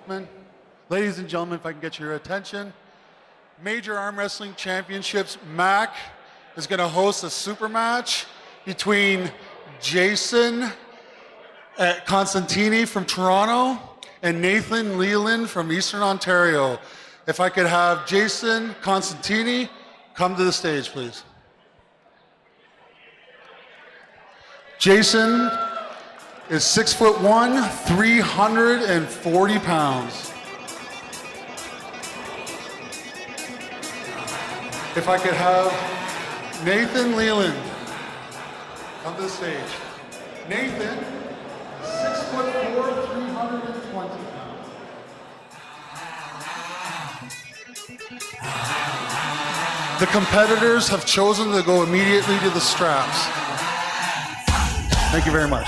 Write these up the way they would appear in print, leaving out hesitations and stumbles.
gentlemen, ladies and gentlemen, if I can get your attention, Major Arm Wrestling Championships, MAC is going to host a super match between Jason Constantini from Toronto and Nathan Leland from Eastern Ontario. If I could have Jason Constantini come to the stage, please. Jason is 6'1", 340 pounds. If I could have Nathan Leland come to the stage. Nathan, 6'4", 320 pounds. The competitors have chosen to go immediately to the straps. Thank you very much.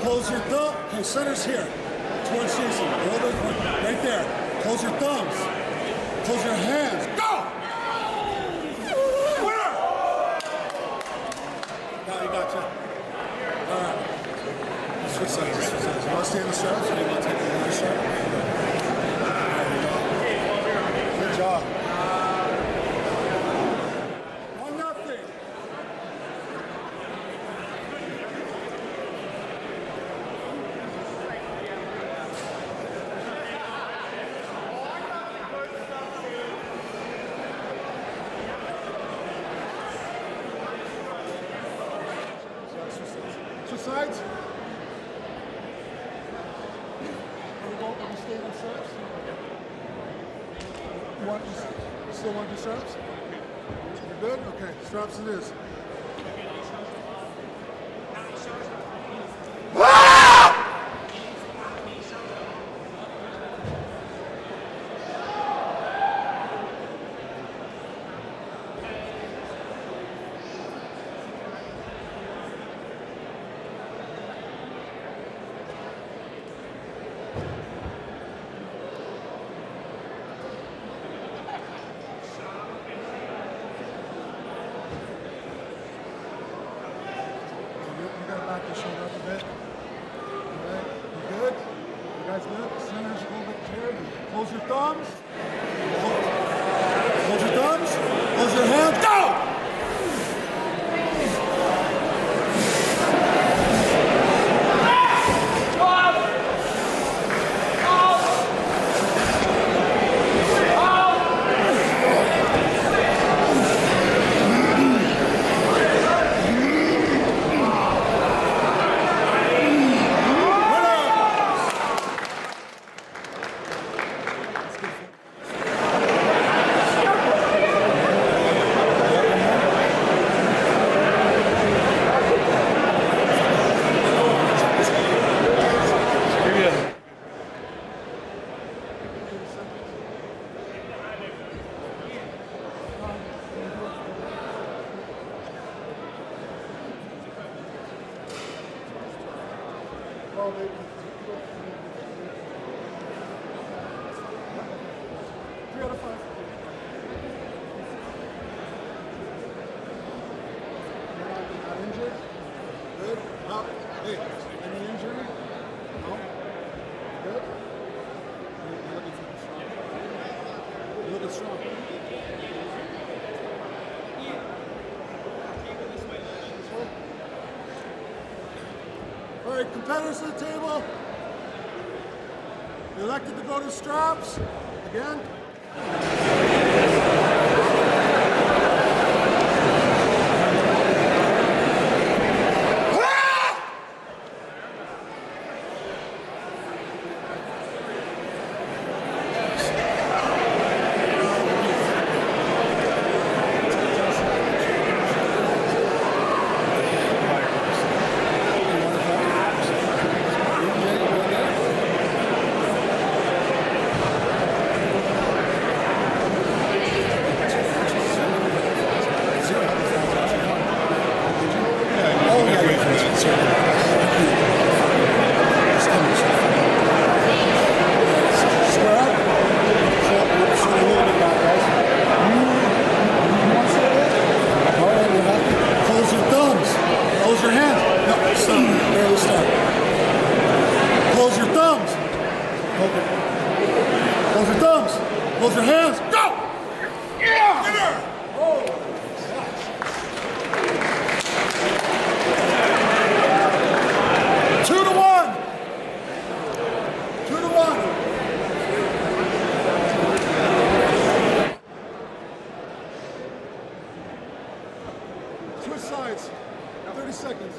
Close your thumb. Okay, center's here. Towards Jason. Right there. Close your thumbs. Close your hands. Go! Winner! Now you got you. All right. Switch sides. Switch sides. You want to stay in the straps or do you want to take the other strap? There you go. Good job. 1-0. Sides. Stay on straps. You still want the straps? You're good? Okay, straps it is. Back your shoulder up a bit. All right, you good? You guys good? Center's a little bit clear. Close your thumbs. Close your thumbs. Close your hands. Go! All right, competitors to the table. You elected to go to straps. Again. 30 seconds.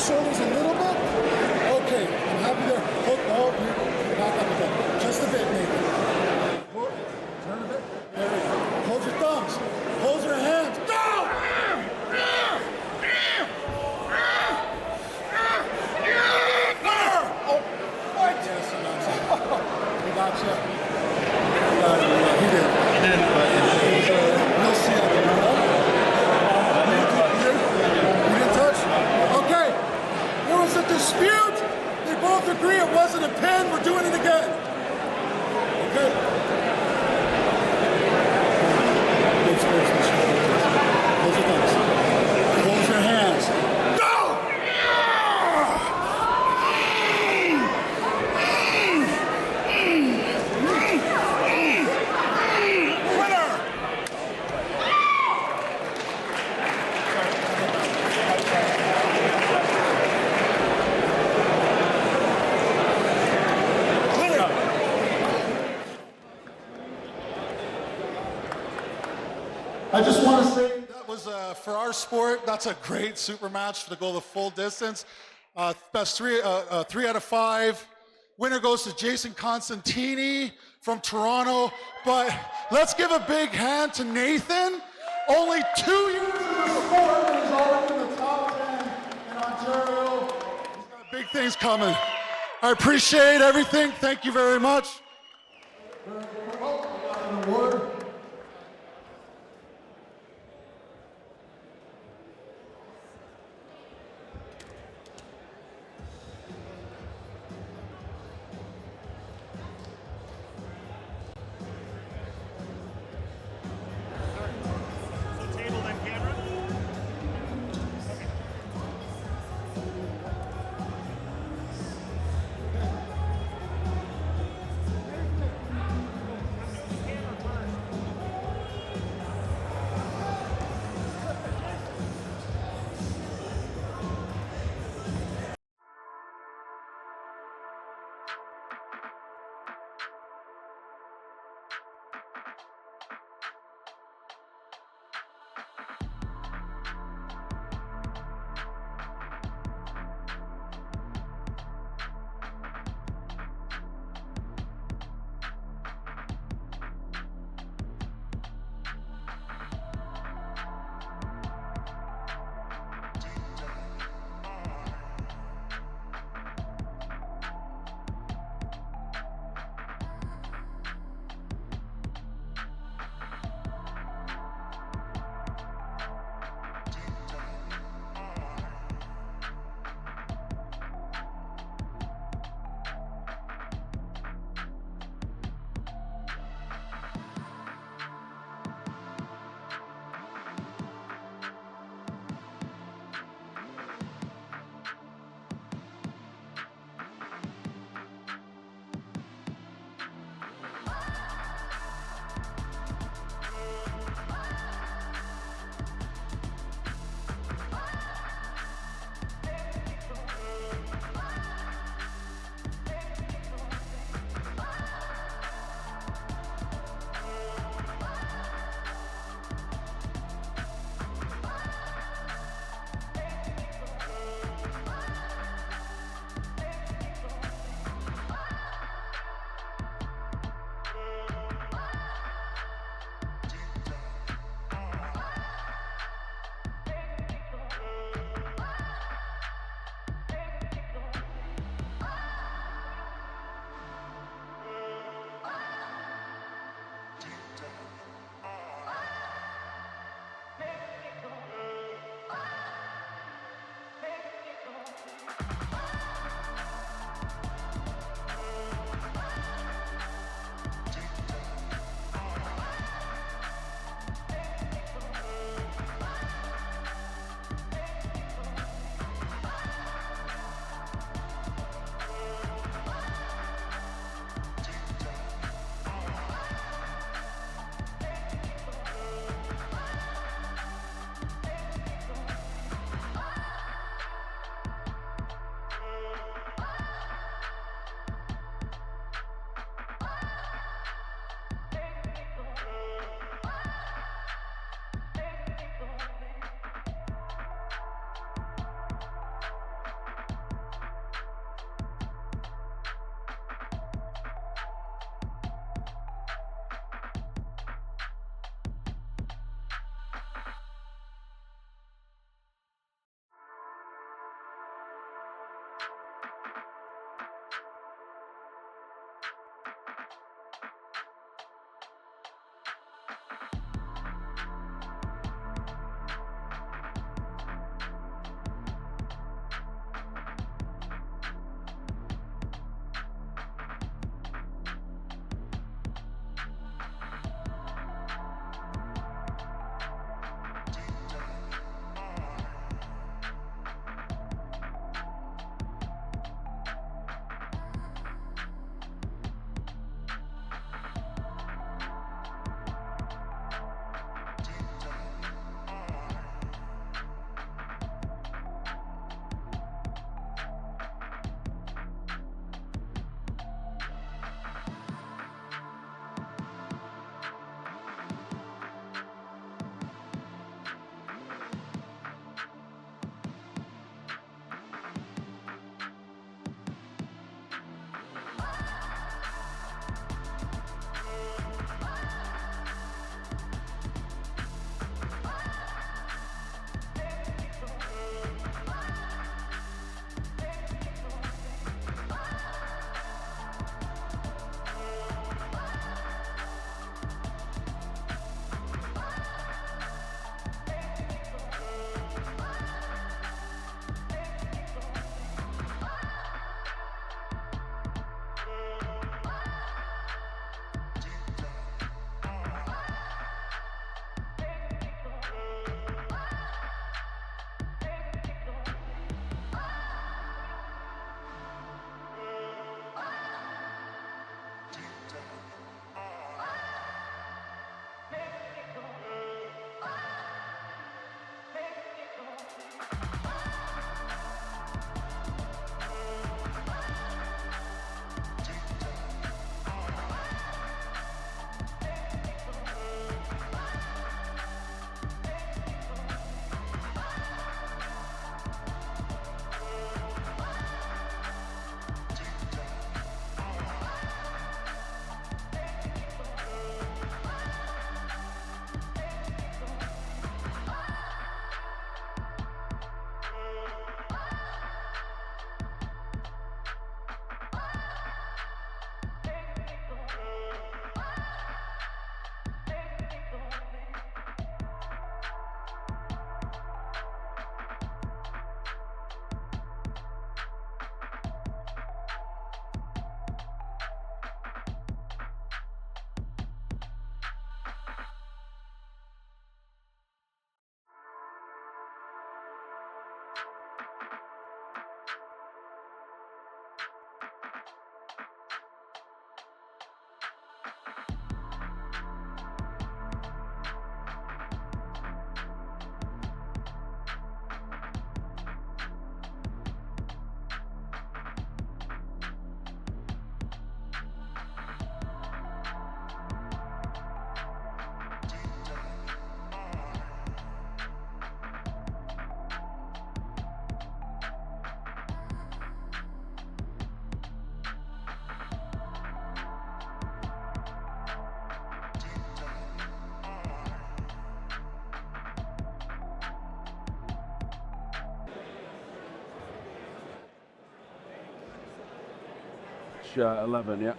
Shoulders a little bit. Okay, I'm happy there. Oh, you're back up a bit. Just a bit, maybe. Turn a bit. There we go. Hold your thumbs. Hold your hands. Go! Oh, what? Yes, we got you. We got you. He did. I just want to say that was for our sport. That's a great super match to go the full distance. Best three out of 5. Winner goes to Jason Constantini from Toronto. But let's give a big hand to Nathan. Only 2 years in the sport, and he's already in the top 10 in Ontario. He's got big things coming. I appreciate everything. Thank you very much. Oh, I got an award. 11, yeah.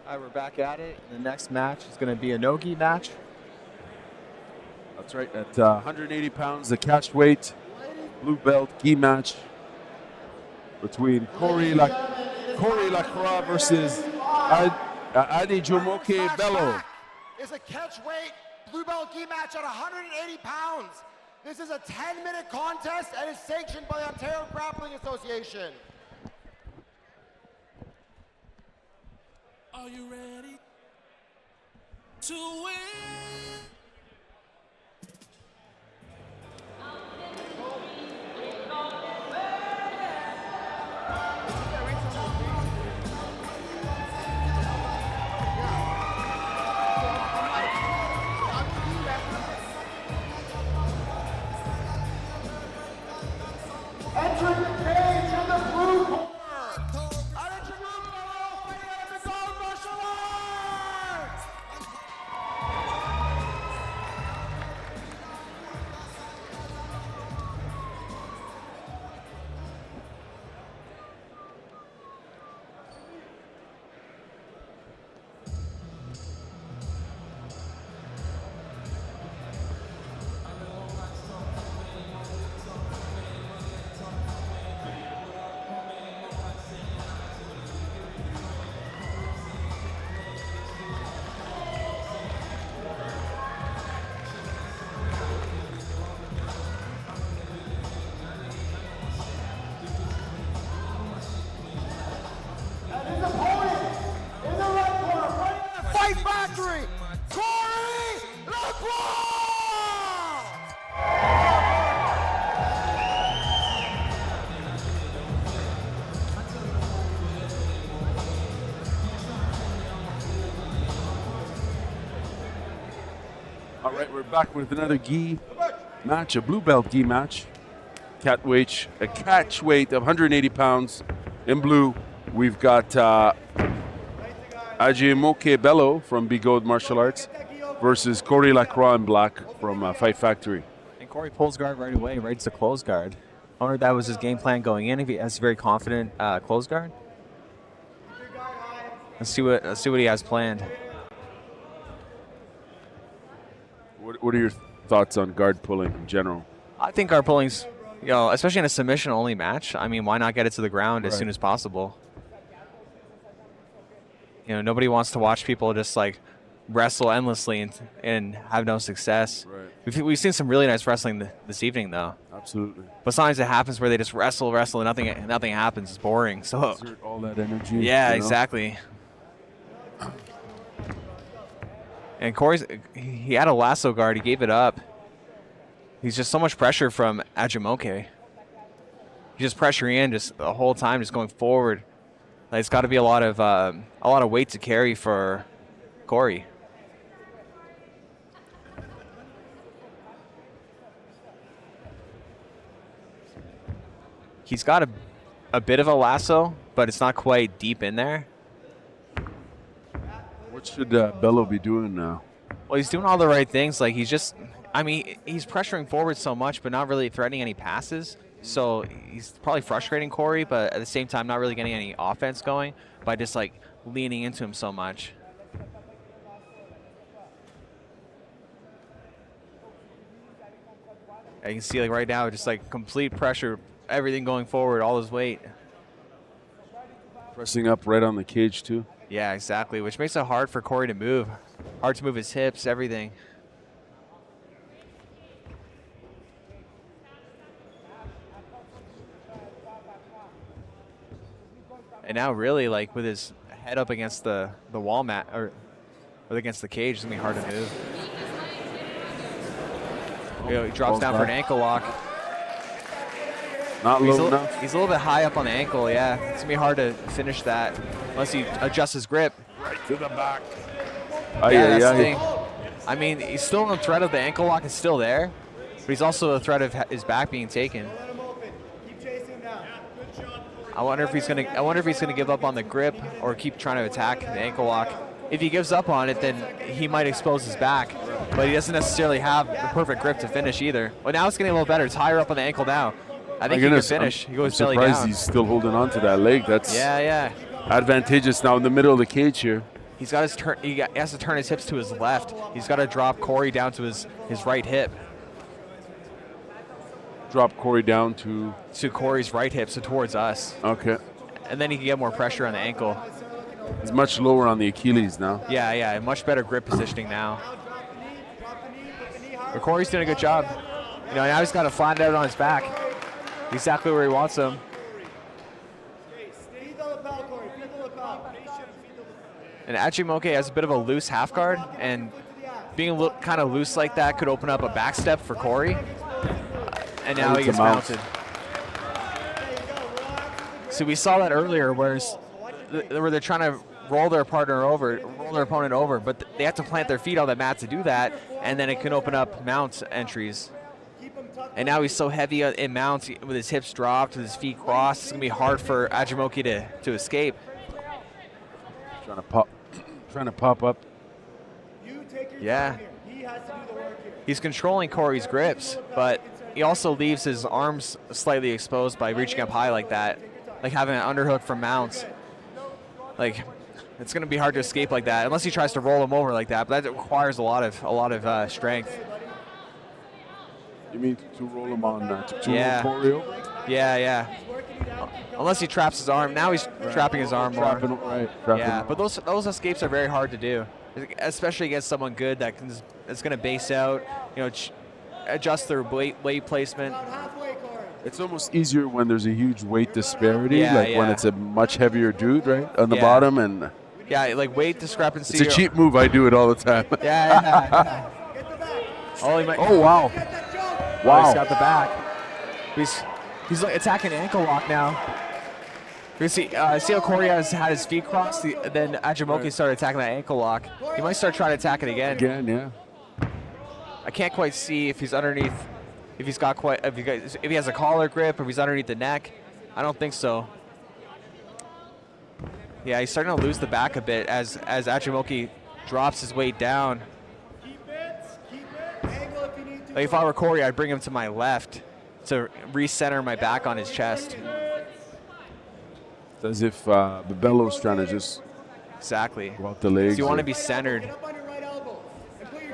All right, we're back at it. The next match is going to be a no-gi match. That's right. At 180 pounds, the catch weight blue belt gi match between Corey Lacroix versus Adejumoke Bello. It's a catch weight blue belt gi match at 180 pounds. This is a 10-minute contest and is sanctioned by the Ontario Grappling Association. Are you ready to win? Entering the cage in the blue corner. Adejumoke Bello fighting out of the gold martial arts. Fight Factory, Corey Lacroix! All right, we're back with another gi match, a blue belt gi match. A catch weight of 180 pounds. In blue, we've got Adejumoke Bello from Bigode Martial Arts versus Corey Lacroix in black from Fight Factory. And Corey pulls guard right away, right to close guard. I wonder if that was his game plan going in, if he has a very confident close guard. Let's see what he has planned. What are your thoughts on guard pulling in general? I think guard pulling's, especially in a submission-only match, I mean, why not get it to the ground as soon as possible? Nobody wants to watch people just like wrestle endlessly and have no success. Right. We've seen some really nice wrestling this evening, though. Absolutely. But sometimes it happens where they just wrestle, and nothing happens. It's boring. So Exert all that energy. yeah, exactly. And he had a lasso guard. He gave it up. He's just so much pressure from Adejumoke. He's just pressuring in just the whole time, just going forward. Like, it's got to be a lot of weight to carry for Corey. He's got a bit of a lasso, but it's not quite deep in there. What should Bello be doing now? Well, he's doing all the right things. Like, he's pressuring forward so much, but not really threatening any passes. So he's probably frustrating Corey, but at the same time, not really getting any offense going by just like leaning into him so much. And you can see like right now, just like complete pressure, everything going forward, all his weight. Pressing up right on the cage too. Yeah, exactly, which makes it hard for Corey to move. Hard to move his hips, everything. And now really, like, with his head up against the wall mat, or against the cage, it's going to be hard to move. He drops down for an ankle lock. Not low enough. He's a little bit high up on the ankle, yeah. It's going to be hard to finish that unless he adjusts his grip. Right to the back. That's the thing. I mean, he's still in the threat of the ankle lock is still there, but he's also a threat of his back being taken. I wonder if he's gonna give up on the grip or keep trying to attack the ankle lock. if he gives up on it, then he might expose his back. But he doesn't necessarily have the perfect grip to finish either. Well, now it's getting a little better. It's higher up on the ankle now. I think he can finish. He goes belly down. I'm surprised he's still holding on to that leg. That's yeah. advantageous now in the middle of the cage here. He's got his turn. He has to turn his hips to his left. He's got to drop Corey down to his right hip. Drop Corey down to Corey's right hip, so towards us. Okay. And then he can get more pressure on the ankle. He's much lower on the Achilles now. Yeah, much better grip positioning now. But Corey's doing a good job. You know, now he's got to flatten it out on his back. Exactly where he wants him. And Achimoke has a bit of a loose half guard, and being kind of loose like that could open up a back step for Corey. And now he gets mounted. So we saw that earlier, where they're trying to roll their opponent over, but they have to plant their feet on the mat to do that, and then it can open up mount entries. And now he's so heavy in mounts with his hips dropped, with his feet crossed. It's gonna be hard for Achimoke to escape. Trying to pop up. Yeah. He's controlling Corey's grips, but he also leaves his arms slightly exposed by reaching up high like that, like having an underhook from mounts. Like, it's going to be hard to escape like that unless he tries to roll him over like that. But that requires a lot of strength. You mean to roll him on to roll Corey over? Yeah. Unless he traps his arm. Now he's trapping his arm more. But those escapes are very hard to do, especially against someone good that's going to base out, you know, adjust their weight placement. It's almost easier when there's a huge weight disparity, when it's a much heavier dude, right, on the bottom. And like weight discrepancy. It's a cheap move. I do it all the time. Yeah. Oh, wow. He's got the back. He's like attacking ankle lock now. You see how Corey has had his feet crossed, then Achimoke started attacking that ankle lock. He might start trying to attack it again. Yeah. I can't quite see if he's underneath, if he has a collar grip, or if he's underneath the neck. I don't think so. Yeah, he's starting to lose the back a bit as Achimoke drops his weight down. Like if I were Corey, I'd bring him to my left to recenter my back on his chest. It's as if the bellow's trying to just go out the legs. So you want to be centered.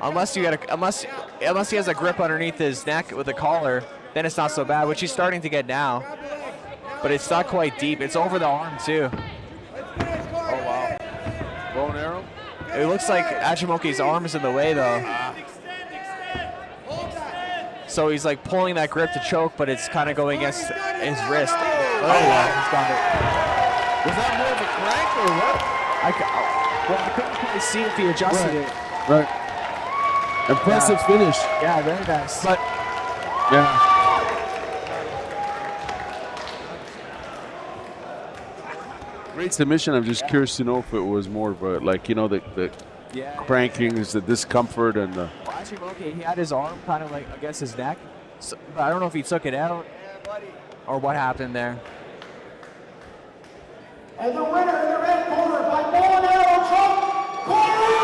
Unless he has a grip underneath his neck with a collar, then it's not so bad, which he's starting to get now. But it's not quite deep. It's over the arm too. Oh wow! Bow and arrow. It looks like Achimoke's arm is in the way though. So he's like pulling that grip to choke, but it's kind of going against his wrist. Oh yeah, he's got it. Was that more of a crank or what? I couldn't quite see if he adjusted it. Right. Impressive finish. Yeah, very nice. But yeah. Great submission. I'm just curious to know if it was more of a, like, you know, the cranking is the discomfort and the. Achimoke, he had his arm kind of like against his neck, so, but I don't know if he took it out or what happened there. And the winner in the red corner by bow and arrow choke, Corey!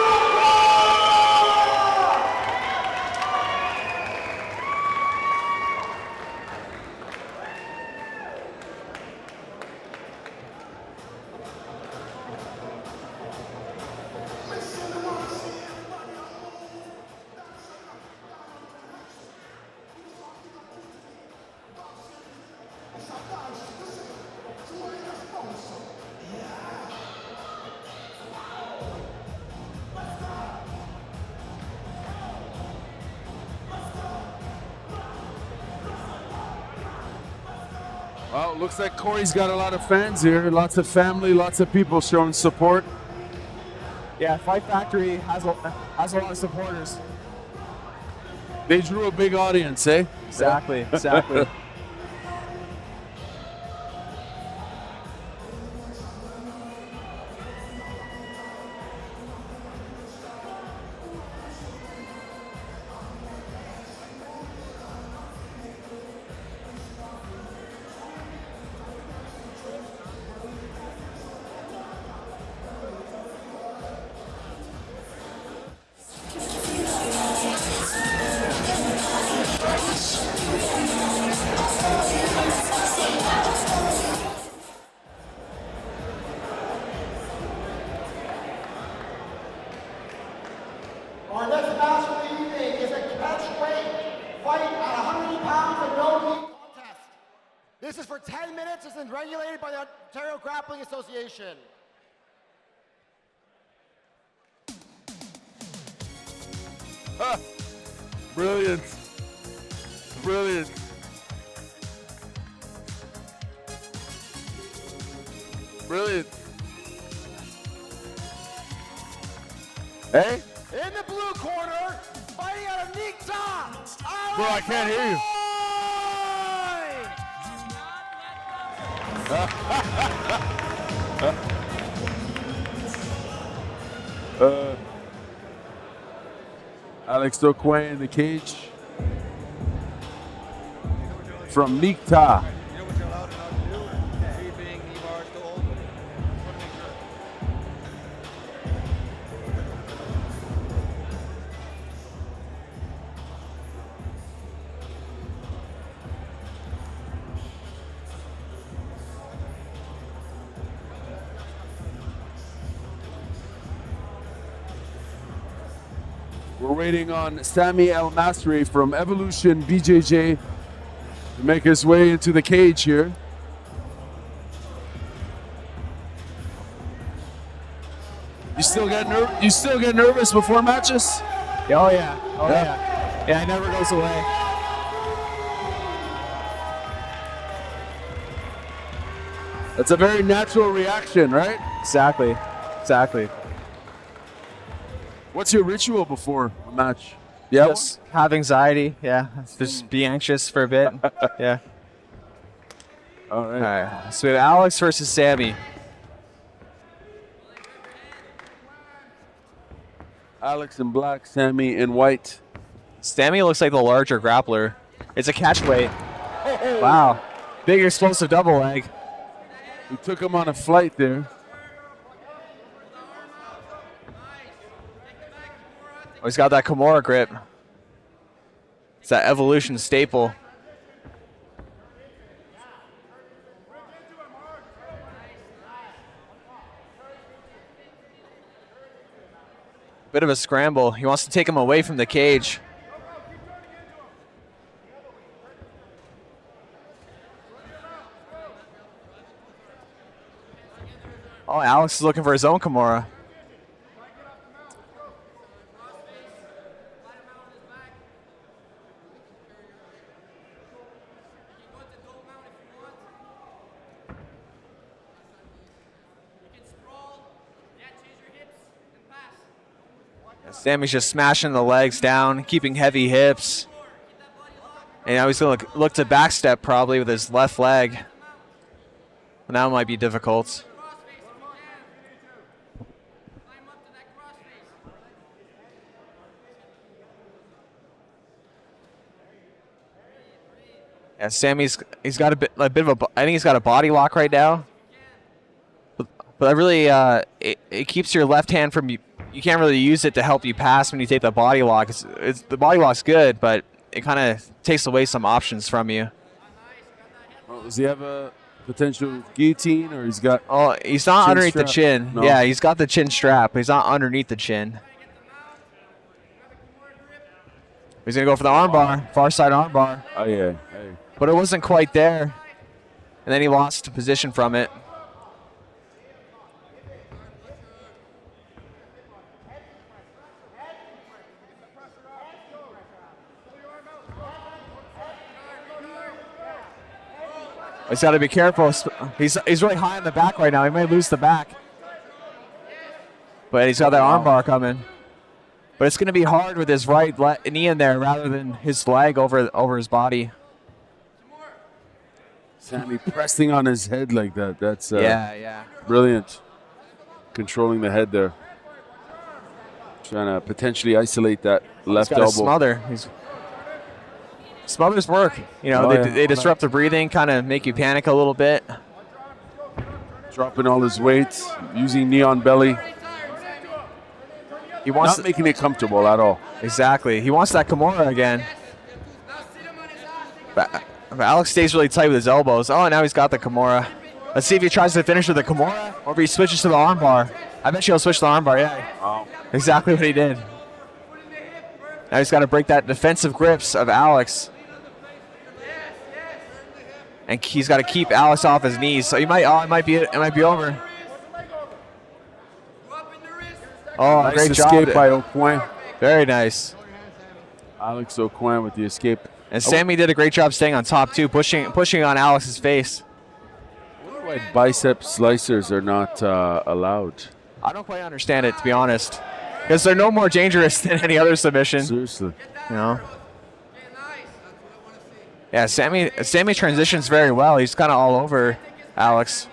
Well, looks like Corey's got a lot of fans here, lots of family, lots of people showing support. Yeah, Fight Factory has a lot of supporters. They drew a big audience, eh? Exactly. This is for 10 minutes. This is regulated by the Ontario Grappling Association. Brilliant. Brilliant. Brilliant. Hey? In the blue corner, fighting out of Nikta. Bro, I can't hear you. Alex Doquin in the cage. From Nikta. We're waiting on Sami El Masri from Evolution BJJ to make his way into the cage here. You still get nervous before matches? Oh yeah. Oh yeah. Yeah, it never goes away. That's a very natural reaction, right? Exactly. Exactly. What's your ritual before a match? Yeah. Just have anxiety. Yeah. Just be anxious for a bit. Yeah. All right. All right. So we have Alex versus Sami. Alex in black, Sami in white. Sami looks like the larger grappler. It's a catch weight. Wow. Big explosive double leg. We took him on a flight there. Oh, he's got that Kimura grip. It's that Evolution staple. Bit of a scramble. He wants to take him away from the cage. Oh, Alex is looking for his own Kimura. Sami's just smashing the legs down, keeping heavy hips. And now he's going to look to backstep probably with his left leg. And that might be difficult. Yeah, he's got a bit of a, I think he's got a body lock right now. But I really, it keeps your left hand from you can't really use it to help you pass when you take the body lock. The body lock's good, but it kind of takes away some options from you. Oh, does he have a potential guillotine, or he's got? Oh, he's not underneath strap? the chin. No. Yeah, he's got the chin strap, but he's not underneath the chin. He's gonna go for the armbar, far side armbar. Oh yeah. Hey. But it wasn't quite there, and then he lost position from it. He's got to be careful. He's really high in the back right now. He might lose the back. But he's got that armbar coming. But it's going to be hard with his right knee in there rather than his leg over his body. Sami pressing on his head like that. That's yeah. Brilliant. Controlling the head there. Trying to potentially isolate that left He's got elbow. a smother. Smothers work. You know, they disrupt the breathing, kind of make you panic a little bit. Dropping all his weight, using knee on belly. He wants not making it comfortable at all. Exactly. He wants that Kimura again. But Alex stays really tight with his elbows. Oh, now he's got the Kimura. Let's see if he tries to finish with the Kimura or if he switches to the armbar. I bet he'll switch to the armbar, yeah. Wow. Exactly what he did. Now he's got to break that defensive grips of Alex. and he's got to keep Alex off his knees. So it might be over. Oh, Nice great escape job by Aucoin. Very nice. Alex Aucoin with the escape. And Sammy did a great job staying on top too, pushing on Alex's face. Why bicep slicers are not allowed? I don't quite understand it, to be honest, because they're no more dangerous than any other submission. Seriously. You know. Yeah, Sammy transitions very well. He's kind of all over Alex.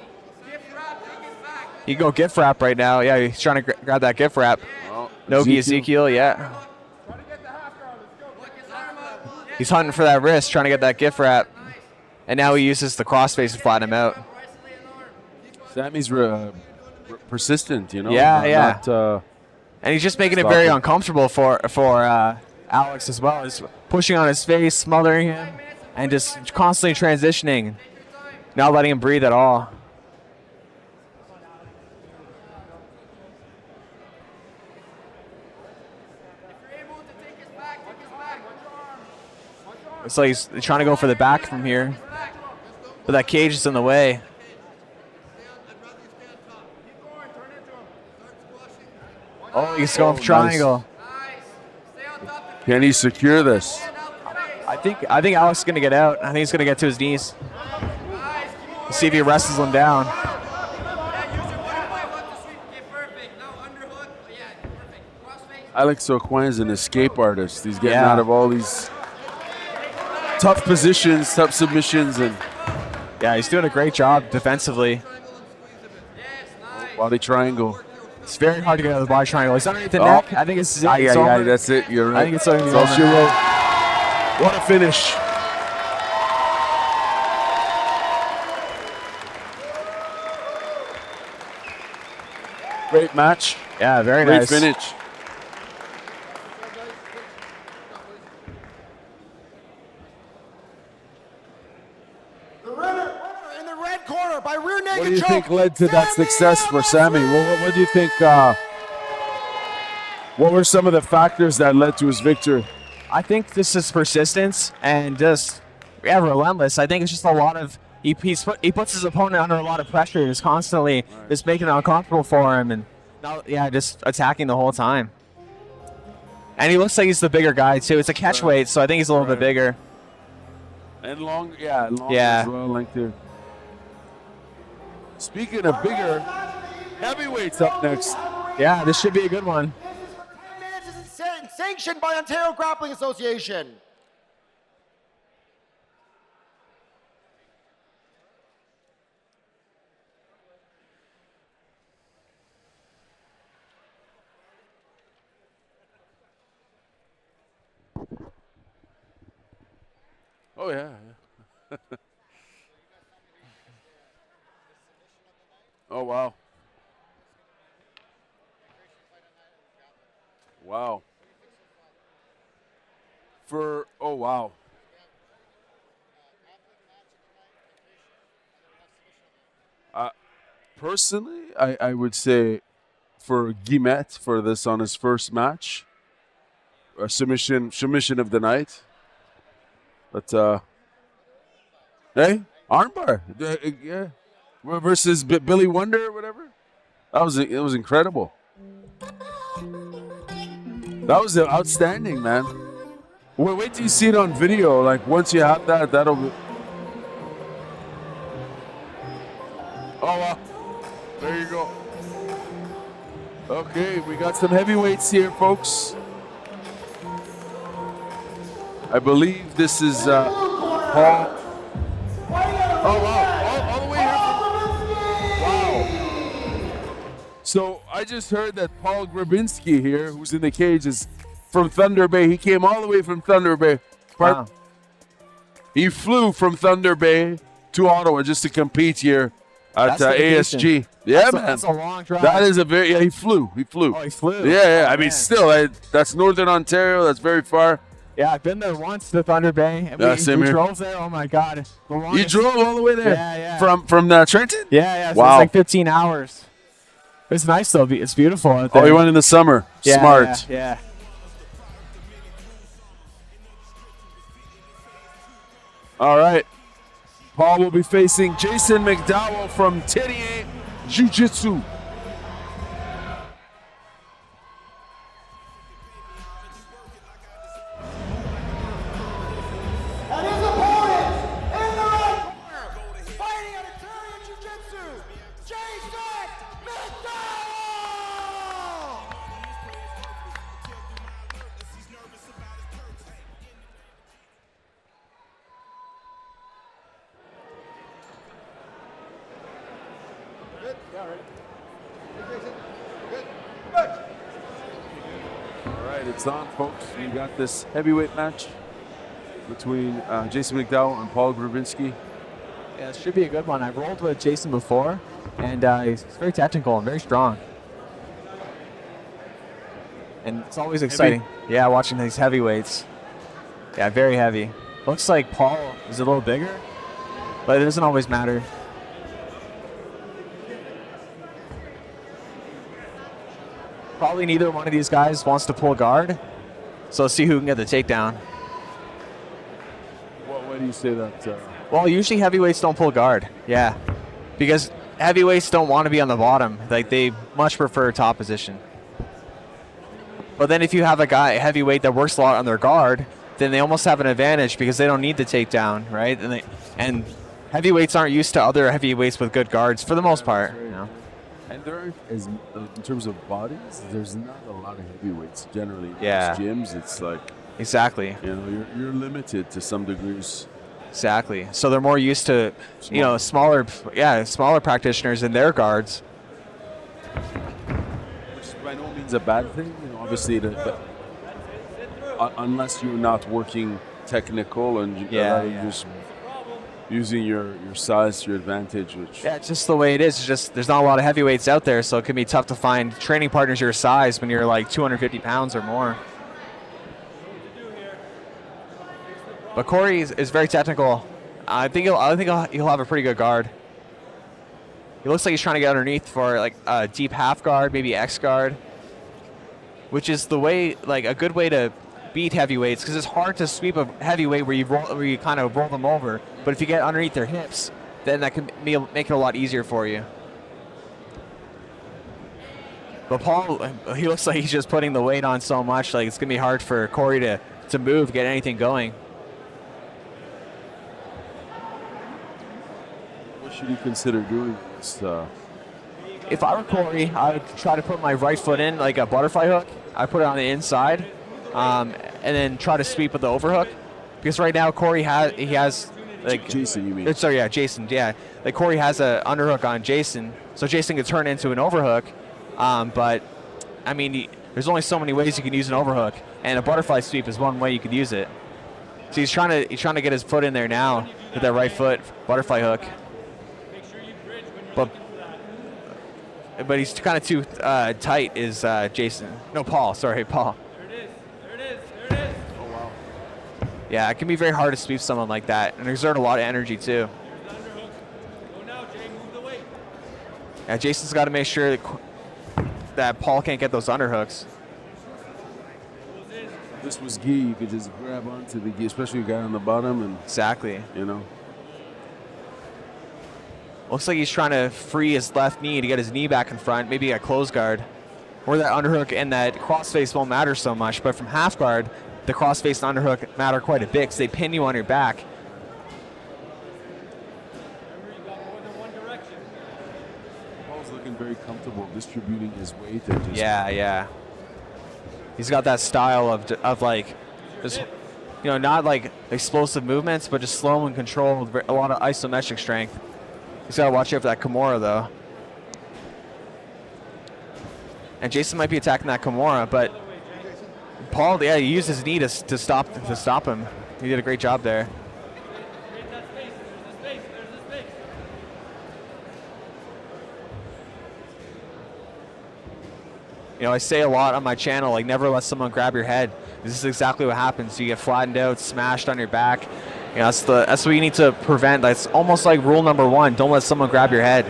You go gift wrap right now. Yeah, he's trying to grab that gift wrap. Well, Nogi Ezekiel, yeah. He's hunting for that wrist, trying to get that gift wrap. And now he uses the crossface to flatten him out. Sammy's persistent, you know. Yeah. Not, And he's just making it very uncomfortable for Alex as well. He's pushing on his face, smothering him, and just constantly transitioning, not letting him breathe at all. It's like he's trying to go for the back from here, but that cage is in the way. Oh, he's going for triangle. Can he secure this? I think Alex is gonna get out. I think he's gonna get to his knees. See if he wrestles him down. Alex Aucoin is an escape artist. He's getting out of all these tough positions, tough submissions, and yeah, he's doing a great job defensively. Body triangle. It's very hard to get out of the body triangle. He's underneath the neck. I think it's over. That's it. You're right. I think it's over. That's all she wrote. What a finish. Great match. Yeah, very Great nice. finish. The winner in the red corner by rear naked choke. What do you think led to that success for Sammy? What do you think? What were some of the factors that led to his victory? I think this is persistence and just relentless. I think it's just a lot of he puts his opponent under a lot of pressure. He's constantly just making it uncomfortable for him, and just attacking the whole time. And he looks like he's the bigger guy too. It's a catch weight, so I think he's a little bit bigger. And long as well, length here. Speaking of bigger, heavyweights up next. Yeah, this should be a good one. 10 minutes is sanctioned by Ontario Grappling Association. Oh yeah. Oh wow. Wow. Oh wow. Personally, I would say for Guillemette for this on his first match, a submission of the night. But hey, armbar, yeah, versus Billy Wonder or whatever. It was incredible. That was outstanding, man. Wait till you see it on video. Like once you have that, that'll be. Oh wow, there you go. Okay, we got some heavyweights here, folks. I believe this is Paul. Oh, wow. All the way here. Wow. So I just heard that Paul Grabinski here, who's in the cage, is from Thunder Bay. He came all the way from Thunder Bay. Wow. He flew from Thunder Bay to Ottawa just to compete here at ASG. Yeah, man. That's a long drive. That is he flew. He flew. Oh, he flew. Yeah. Oh, I mean, still, that's Northern Ontario. That's very far. Yeah, I've been there once to Thunder Bay. And we drove there. Oh my God! You drove all the way there? Yeah. From Trenton? Yeah. So Wow. It's like 15 hours. It's nice though. It's beautiful out there. Oh, you went in the summer. Yeah, Smart. Yeah. All right. Paul will be facing Jason McDowell from Terrier Jiu-Jitsu. And his opponent in the red corner, fighting out of Terrier Jiu-Jitsu, Jason McDowell! Good, yeah, ready. Good, Jason. Good. Good. All right, it's on, folks. We got this heavyweight match between Jason McDowell and Paul Grabinski. Yeah, it should be a good one. I've rolled with Jason before, and he's very technical and very strong. And it's always exciting. Yeah, watching these heavyweights. Yeah, very heavy. Looks like Paul is a little bigger, but it doesn't always matter. Probably neither one of these guys wants to pull guard, so let's see who can get the takedown. Why do you say that? Well, usually heavyweights don't pull guard. Yeah, because heavyweights don't want to be on the bottom. Like, they much prefer top position. But then if you have a heavyweight that works a lot on their guard, then they almost have an advantage because they don't need the takedown, right? And heavyweights aren't used to other heavyweights with good guards for the most part. You know? And there aren't, in terms of bodies, there's not a lot of heavyweights generally. In Yeah. most gyms, it's like, Exactly. you know, you're limited to some degrees. Exactly. So they're more used to, you know, smaller practitioners in their guards. Which is by no means a bad thing, you know. Obviously, unless you're not working technical and you're just using your size to your advantage, which Yeah, it's just the way it is. It's just there's not a lot of heavyweights out there, so it can be tough to find training partners your size when you're like 250 pounds or more. But Corey is very technical. I think he'll have a pretty good guard. He looks like he's trying to get underneath for like a deep half guard, maybe X guard, which is the way, like a good way to beat heavyweights, because it's hard to sweep a heavyweight where you kind of roll them over. But if you get underneath their hips, then that can make it a lot easier for you. But Paul, he looks like he's just putting the weight on so much, like it's gonna be hard for Corey to move, get anything going. what should you consider doing? If I were Corey, I would try to put my right foot in like a butterfly hook. I put it on the inside, and then try to sweep with the overhook. Because right now Corey has like Jason, you mean? Sorry, yeah, Jason, yeah. Like Corey has a underhook on Jason, so Jason could turn into an overhook. But I mean, there's only so many ways you can use an overhook, and a butterfly sweep is one way you could use it. So he's trying to get his foot in there now with that right foot butterfly hook. But he's kind of too tight. Is Jason? No, Paul. Sorry, Paul. There it is. Oh wow. Yeah, it can be very hard to sweep someone like that and exert a lot of energy too. Underhook. Go now, Jay. Move the weight. Yeah, Jason's got to make sure that Paul can't get those underhooks. If this was gi, you could just grab onto the gi, especially a guy on the bottom, and Exactly. you know. Looks like he's trying to free his left knee to get his knee back in front, maybe a close guard. Or that underhook and that crossface won't matter so much, but from half guard, the crossface and underhook matter quite a bit because they pin you on your back. Remember, you got more than one direction. Paul's looking very comfortable distributing his weight and just Yeah. He's got that style of like, just, not like explosive movements, but just slow and controlled, a lot of isometric strength. He's got to watch out for that Kimura, though. And Jason might be attacking that Kimura, but Paul, he used his knee to stop him. He did a great job there. Create that space. There's the space. I say a lot on my channel, like never let someone grab your head. This is exactly what happens. You get flattened out, smashed on your back. That's what you need to prevent. That's almost like rule number 1. Don't let someone grab your head.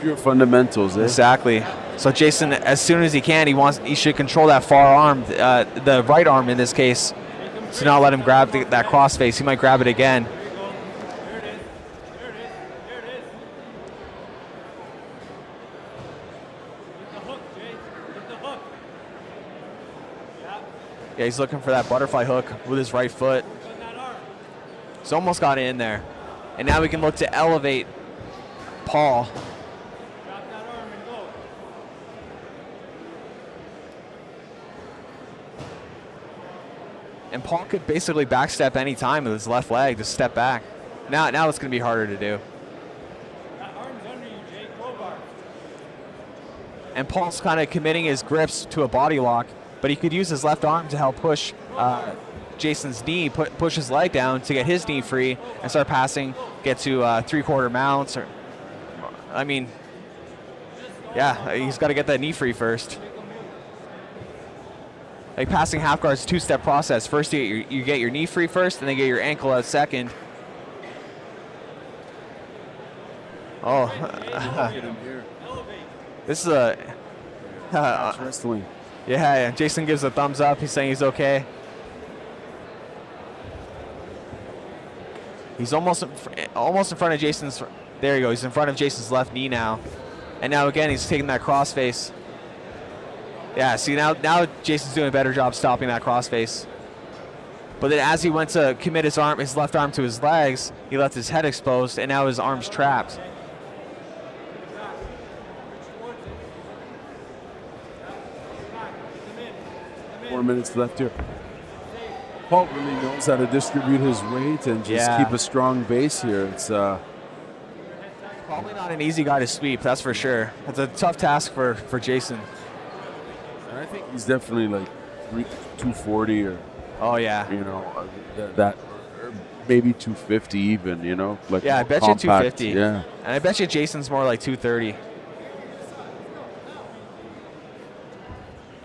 pure fundamentals. Exactly. So Jason, as soon as he can, he should control that far arm, the right arm in this case, to not let him grab that cross face. He might grab it again. Yeah, he's looking for that butterfly hook with his right foot. He's almost got it in there. And now we can look to elevate Paul. Drop that arm and go. And Paul could basically backstep any time with his left leg to step back. Now it's going to be harder to do. That arm's under you, Jay. Crowbar. And Paul's kind of committing his grips to a body lock, but he could use his left arm to help push Jason's knee, push his leg down to get his knee free and start passing, get to three-quarter mounts. I mean, yeah, he's got to get that knee free first. Like passing half guard's a two-step process. First, you get your knee free first, and then get your ankle out second. Oh, this is a wrestling. yeah. Jason gives a thumbs up. He's saying he's okay. He's almost in front of Jason's. There you go. He's in front of Jason's left knee now, and now again he's taking that crossface. Yeah. See now Jason's doing a better job stopping that crossface. But then as he went to commit his left arm to his legs, he left his head exposed, and now his arm's trapped. 4 minutes left here. Paul really knows how to distribute his weight and just keep a strong base here. It's probably not an easy guy to sweep, that's for sure. It's a tough task for Jason. and I think he's definitely like 240 or Oh yeah. you know that or maybe 250 even. You know, like Yeah, I more bet you compact. 250. Yeah. And I bet you Jason's more like 230.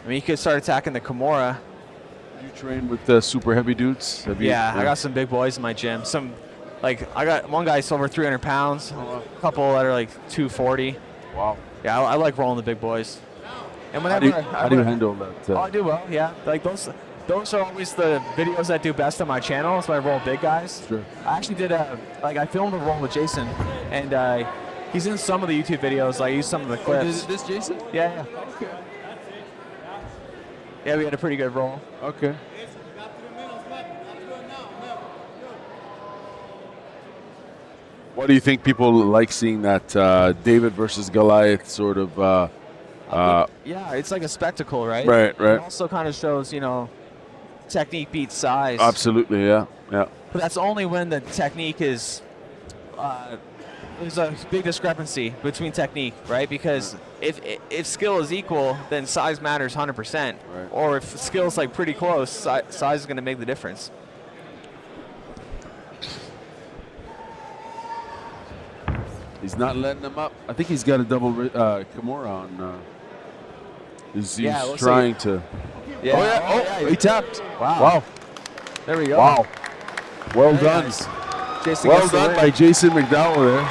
I mean, he could start attacking the Kimura. You train with the super heavy dudes? Have you- Yeah, I got some big boys in my gym. I got one guy's over 300 pounds, a couple that are like 240. Wow. Yeah, I like rolling the big boys. And How whenever do you handle that? Oh, I do well, yeah. Like those are always the videos that do best on my channel. So I roll big guys. Sure. I actually did I filmed a roll with Jason, and he's in some of the YouTube videos. I used some of the clips. this Jason? Yeah. Yeah, we had a pretty good roll. Okay. What do you think people like seeing that David versus Goliath sort of? Yeah, it's like a spectacle, right? Right, right. It also kind of shows, technique beats size. Absolutely, yeah, yeah. But that's only when the technique is. There's a big discrepancy between technique, right? Because if skill is equal, then size matters 100%. Right. Or if skill's like pretty close, size is going to make the difference. He's not letting him up. I think he's got a double Kimura on. He's Yeah, it looks trying like- to. Yeah. Oh yeah! Oh, he tapped. Wow. Wow! There we go. Wow! Well Very done. nice. Jason Well gets the done win. by Jason McDowell there.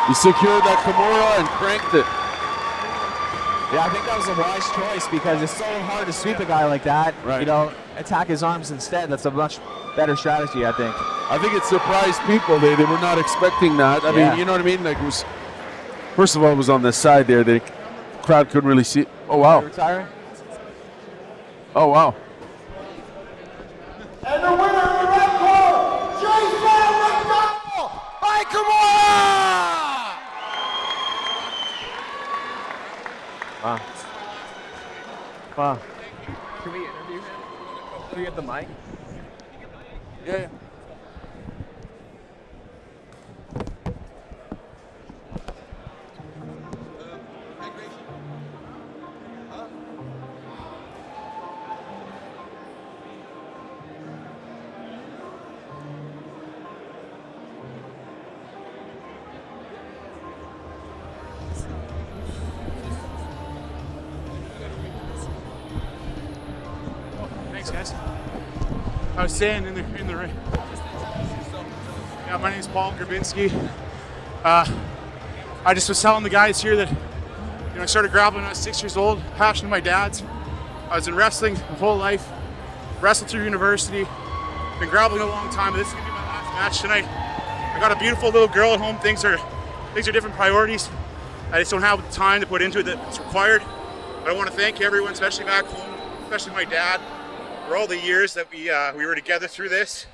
He secured that Kimura and cranked it. Yeah, I think that was a wise choice because it's so hard to sweep a guy like that. Right. Attack his arms instead. That's a much better strategy, I think. I think it surprised people. They were not expecting that. I Yeah. mean, you know what I mean? Like it was. First of all, it was on the side there. The crowd couldn't really see it. Oh wow! Retiring? Oh wow! And the winner of the red corner, Jason McDowell by Kimura! Wow. Wow. Can we interview him? Can we get the mic? Yeah. Thanks, guys. I was saying in the ring. Yeah, my name's Paul Grabinski. I just was telling the guys here that I started grappling when I was 6 years old. Passion of my dad's. I was in wrestling my whole life. Wrestled through university. Been grappling a long time, but this is gonna be my last match tonight. I got a beautiful little girl at home. Things are different priorities. I just don't have the time to put into it that's required. But I want to thank everyone, especially back home, especially my dad, for all the years that we were together through this.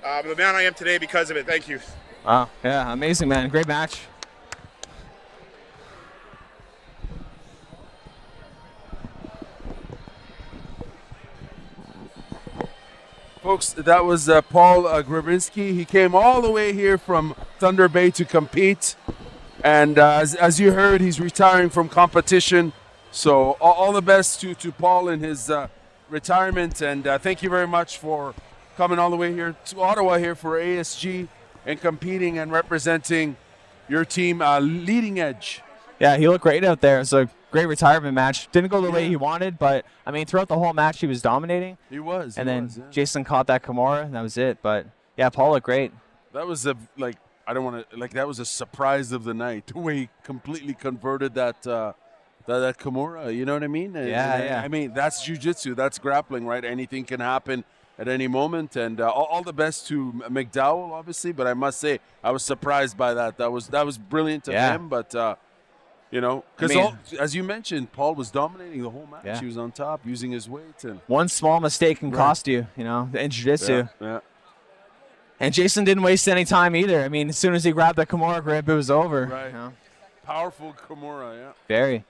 The man I am today because of it. Thank you. Wow. Yeah, amazing, man. Great match. Folks, that was Paul Grabinski. He came all the way here from Thunder Bay to compete. And as you heard, he's retiring from competition. So all the best to Paul in his retirement. And thank you very much for coming all the way here to Ottawa here for ASG and competing and representing your team, Leading Edge. Yeah, he looked great out there. It's a great retirement match. Didn't go the way he wanted, but, I mean, throughout the whole match, he was dominating. He was. And then Jason caught that Kimura, and that was it. But, yeah, Paul looked great. That was that was a surprise of the night, the way he completely converted that Kimura. You know what I mean? Yeah. I mean, that's jiu-jitsu. That's grappling, right? Anything can happen at any moment. And all the best to McDowell, obviously. But I must say, I was surprised by that. That was brilliant of him. But, you know, because as you mentioned, Paul was dominating the whole match. Yeah. He was on top, using his weight. And one small mistake can cost you, you know, in jiu-jitsu. Yeah. And Jason didn't waste any time either. I mean, as soon as he grabbed that Kimura grip, it was over. Right. You know? Powerful Kimura, yeah. Very.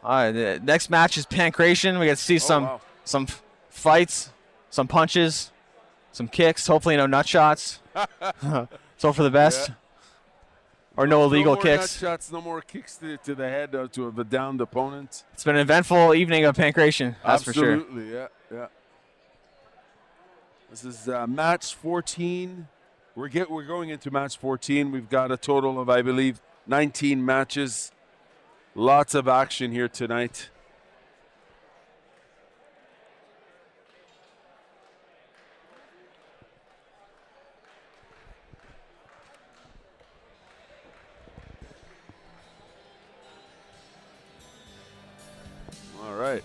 All right, the next match is Pancration. We get to see some fights, some punches, some kicks. Hopefully no nut shots. So for the best. Yeah. Or no illegal more kicks. Nut shots, no more kicks to the head to a downed opponent. It's been an eventful evening of Pancration, that's for sure. Absolutely, yeah. This is match 14. We're going into match 14. We've got a total of, I believe, 19 matches. Lots of action here tonight. All right.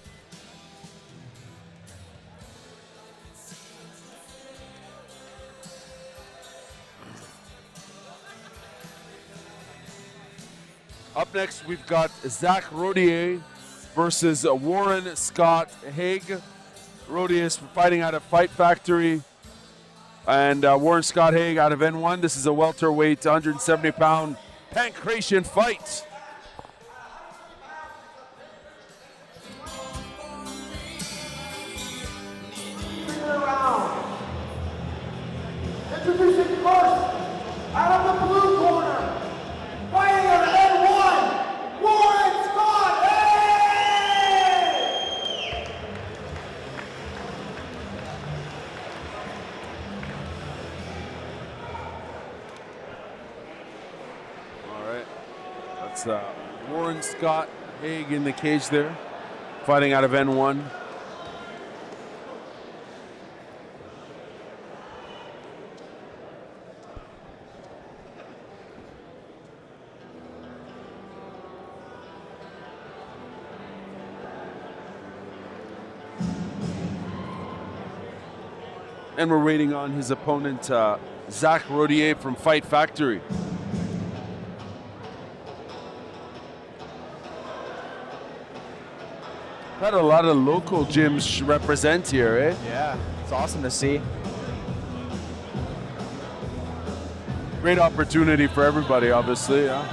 Up next, we've got Zach Rodier versus Warren Scott Haig. Rodier is fighting out of Fight Factory. And Warren Scott Haig out of N1. This is a welterweight, 170-pound Pancration fight. Introducing first, out of the blue corner, fighting out of N1, Warren Scott Haig! All right. That's Warren Scott Haig in the cage there, fighting out of N1. And we're waiting on his opponent, Zach Rodier from Fight Factory. Got a lot of local gyms represent here, eh? Yeah, it's awesome to see. Great opportunity for everybody, obviously. Yeah.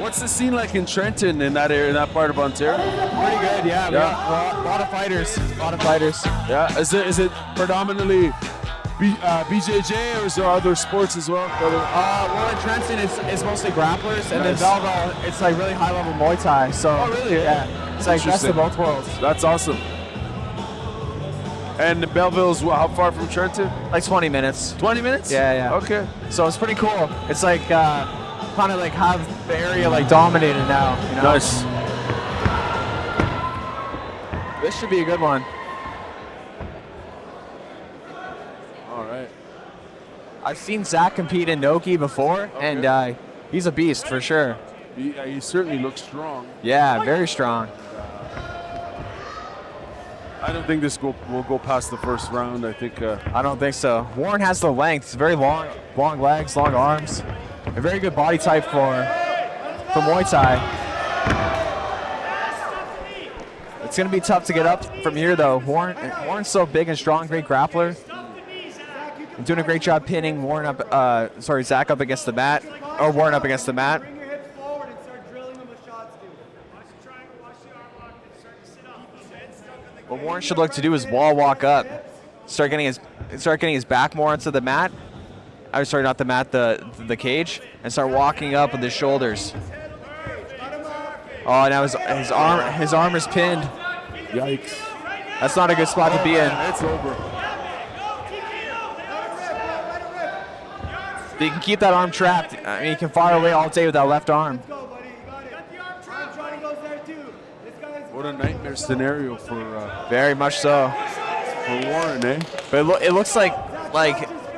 What's the scene like in Trenton, in that area, in that part of Ontario? Pretty good, yeah. A lot of fighters. Yeah. Is it predominantly BJJ, or is there other sports as well? Well, in Trenton, it's mostly grapplers, and Nice. in Belleville, it's like really high-level Muay Thai. So, Oh, really? Yeah, it's like best Interesting. of both worlds. That's awesome. And Belleville's how far from Trenton? Like 20 minutes. 20 minutes? Yeah. Okay. So it's pretty cool. It's like kind of like have the area like dominated now. You know? Nice. This should be a good one. All right. I've seen Zach compete in Noki before, and he's a beast for sure. He certainly looks strong. Yeah, very strong. I don't think this will go past the first round. I think. I don't think so. Warren has the length. Very long legs, long arms. A very good body type for Muay Thai. It's going to be tough to get up from here, though. Warren's so big and strong, great grappler. And doing a great job pinning Zach up against the mat, or Warren up against the mat. Bring your hips forward and start drilling them with shots, dude. Watch the triangle, watch the arm lock, and start to sit up. What Warren should look to do is wall walk up, start getting his back more onto the mat. I'm sorry, not the mat, the cage, and start walking up with his shoulders. Oh, now his arm is pinned. Yikes. That's not a good spot to be in. It's over. But he can keep that arm trapped. I mean, he can fire away all day with that left arm. What a nightmare scenario for Very much so. Warren, eh? But it looks like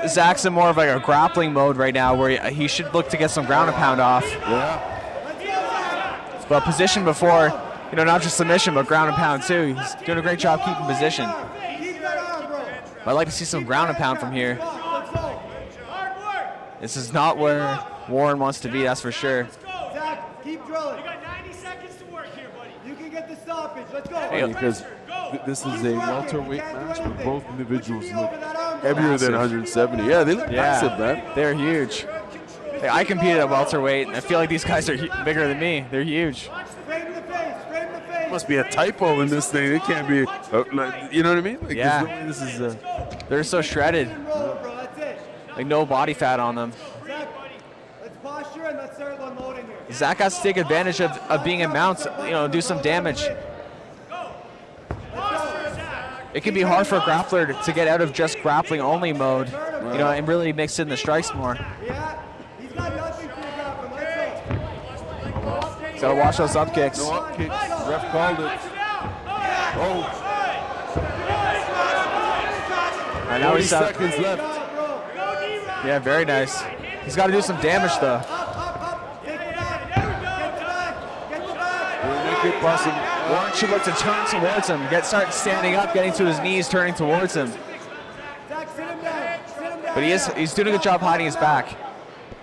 Zach's in more of like a grappling mode right now, where he should look to get some ground and pound off. Yeah. But position before, not just submission, but ground and pound too. He's doing a great job keeping position. I'd like to see some ground and pound from here. This is not where Warren wants to be, that's for sure. Zach, keep drilling. You got 90 seconds to work here, buddy. You can get the stoppage. Let's go. Because this is a welterweight match, but both individuals look heavier than 170. Yeah, they look massive, man. They're huge. Hey, I competed at welterweight, and I feel like these guys are bigger than me. They're huge. Frame the face. Frame the face. Must be a typo in this thing. It can't be, you know what I mean? Like, Yeah. there's no way this is. They're so shredded. Roll, bro. That's it. Like no body fat on them. Zach, let's posture and let's start unloading here. Zach has to take advantage of being in mounts, do some damage. It can be hard for a grappler to get out of just grappling only mode, and really mix in the strikes more. Yeah. He's got nothing for the grappler. Let's go. Gotta watch those up kicks. No up kicks. Ref called it. Oh, And now 40 he's up. seconds left. Yeah, very nice. He's got to do some damage though. Take the back. Get the back. Get the back. Make it possible. Warren should look to turn towards him. Start standing up, getting to his knees, turning towards him. Zach, sit him down. Sit him down. But he's doing a good job hiding his back.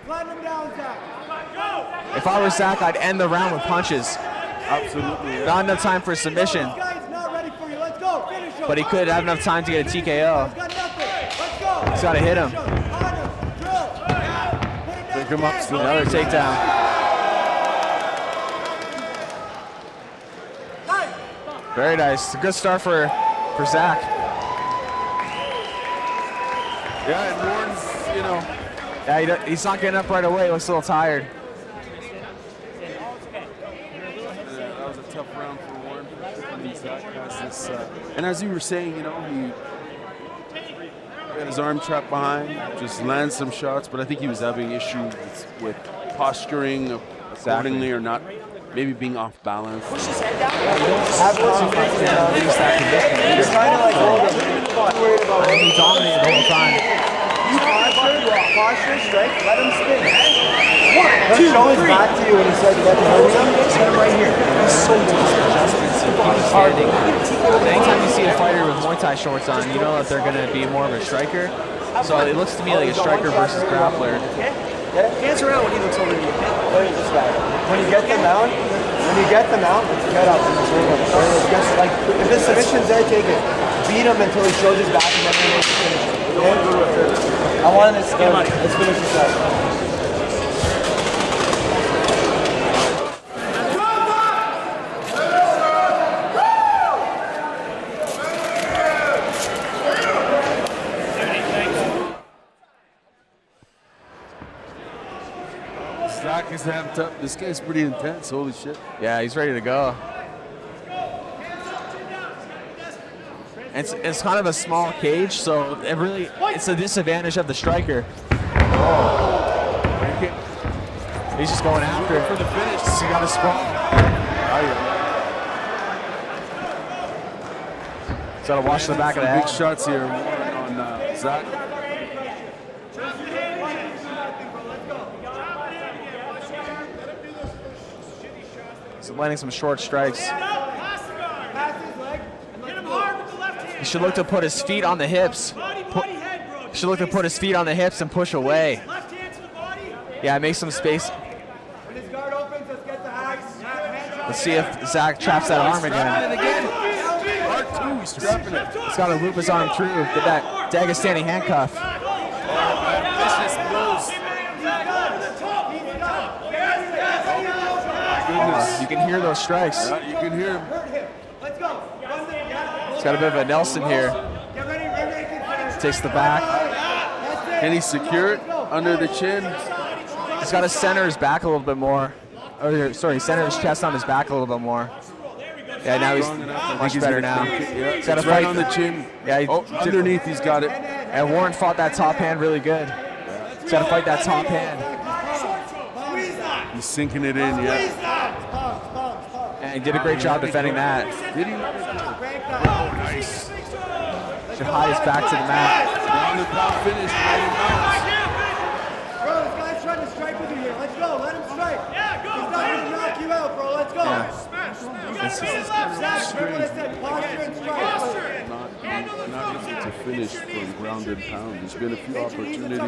Climb him down, Zach. If I was Zach, I'd end the round with punches. Absolutely. Yeah. Not enough time for a submission, This guy's not ready for you. Let's go. Finish him. but he could have enough time to get a TKO. He's got nothing. Let's go. He's got to hit him. On him. Drill. Put him down. Pick him up still. Another takedown. Very nice. A good start for Zach. Yeah, and Warren's, Yeah, he's not getting up right away. He looks a little tired. that was a tough round for Warren. I mean, Zach has this, and as you were saying, he got his arm trapped behind, just lands some shots, but I think he was having issues with posturing accordingly or not, maybe being off balance. He dominated the whole time. Posture, strike, let him spin. He'll show his back to you when he said let him hurt him. Hit him right here. He's so Standing. Anytime you see a fighter with Muay Thai shorts on, you know that they're going to be more of a striker. So it looks to me like a striker versus grappler. Hands around when he looks over you. When you get the mount, get up and just like if the submission's there, take it. Beat him until he shows his back and then he makes the finish. Okay? I want this. Let's finish this up. Zach is amped up. This guy's pretty intense. Holy shit. Yeah, he's ready to go. It's kind of a small cage, so it's a disadvantage of the striker. He's just going after it for the finish. He got a sprawl. So gotta watch the back of the head. Big shots here on Zach. He's landing some short strikes. He should look to put his feet on the hips. He should look to put his feet on the hips and push away. Yeah, make some space. When his guard opens, let's get the hacks. Let's see if Zach traps that arm again. He's strapping it. He's got to loop his arm through. Get that Dagestani handcuff. Vicious blows. Goodness. You can hear those strikes. Yeah, you can hear him. Let's go. He's got a bit of a Nelson here. Get ready. Takes the back. Can he secure it under the chin? He's got to center his back a little bit more. Or, sorry, center his chest on his back a little bit more. Yeah, now he's much better now. Yeah, He's got to it's right fight on the chin. Yeah, Oh, underneath he's got it. And Warren fought that top hand really good. He's got to fight that top hand. He's sinking it in, yeah. And he did a great job defending that. Did he? Oh, nice. Should hide his back to the mat. Round and pound finish. Bro, this guy's trying to strike with you here. Let's go. Let him strike. Yeah, go. He's not going to knock you out, bro. Let's go. Zach, remember what I said? Posture and strike. Not easy to finish from ground and pound. There's been a few opportunities.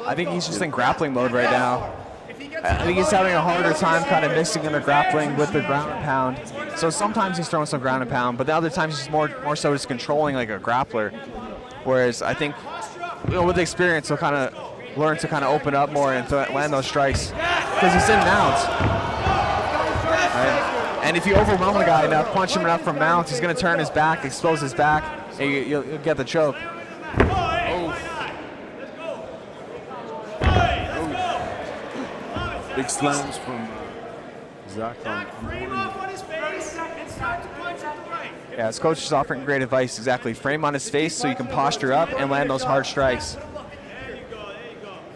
I think he's just in grappling mode right now. I think he's having a harder time kind of mixing in the grappling with the ground and pound. So sometimes he's throwing some ground and pound, but the other times he's more so just controlling like a grappler. Whereas I think, you know, with the experience, he'll kind of learn to kind of open up more and to land those strikes because he's in mounts. Right? And if you overwhelm a guy enough, punch him enough from mounts, he's going to turn his back, expose his back, and you'll get the choke. Big slams from Zach on Yeah, his coach is offering great advice. Exactly. Frame on his face so you can posture up and land those hard strikes.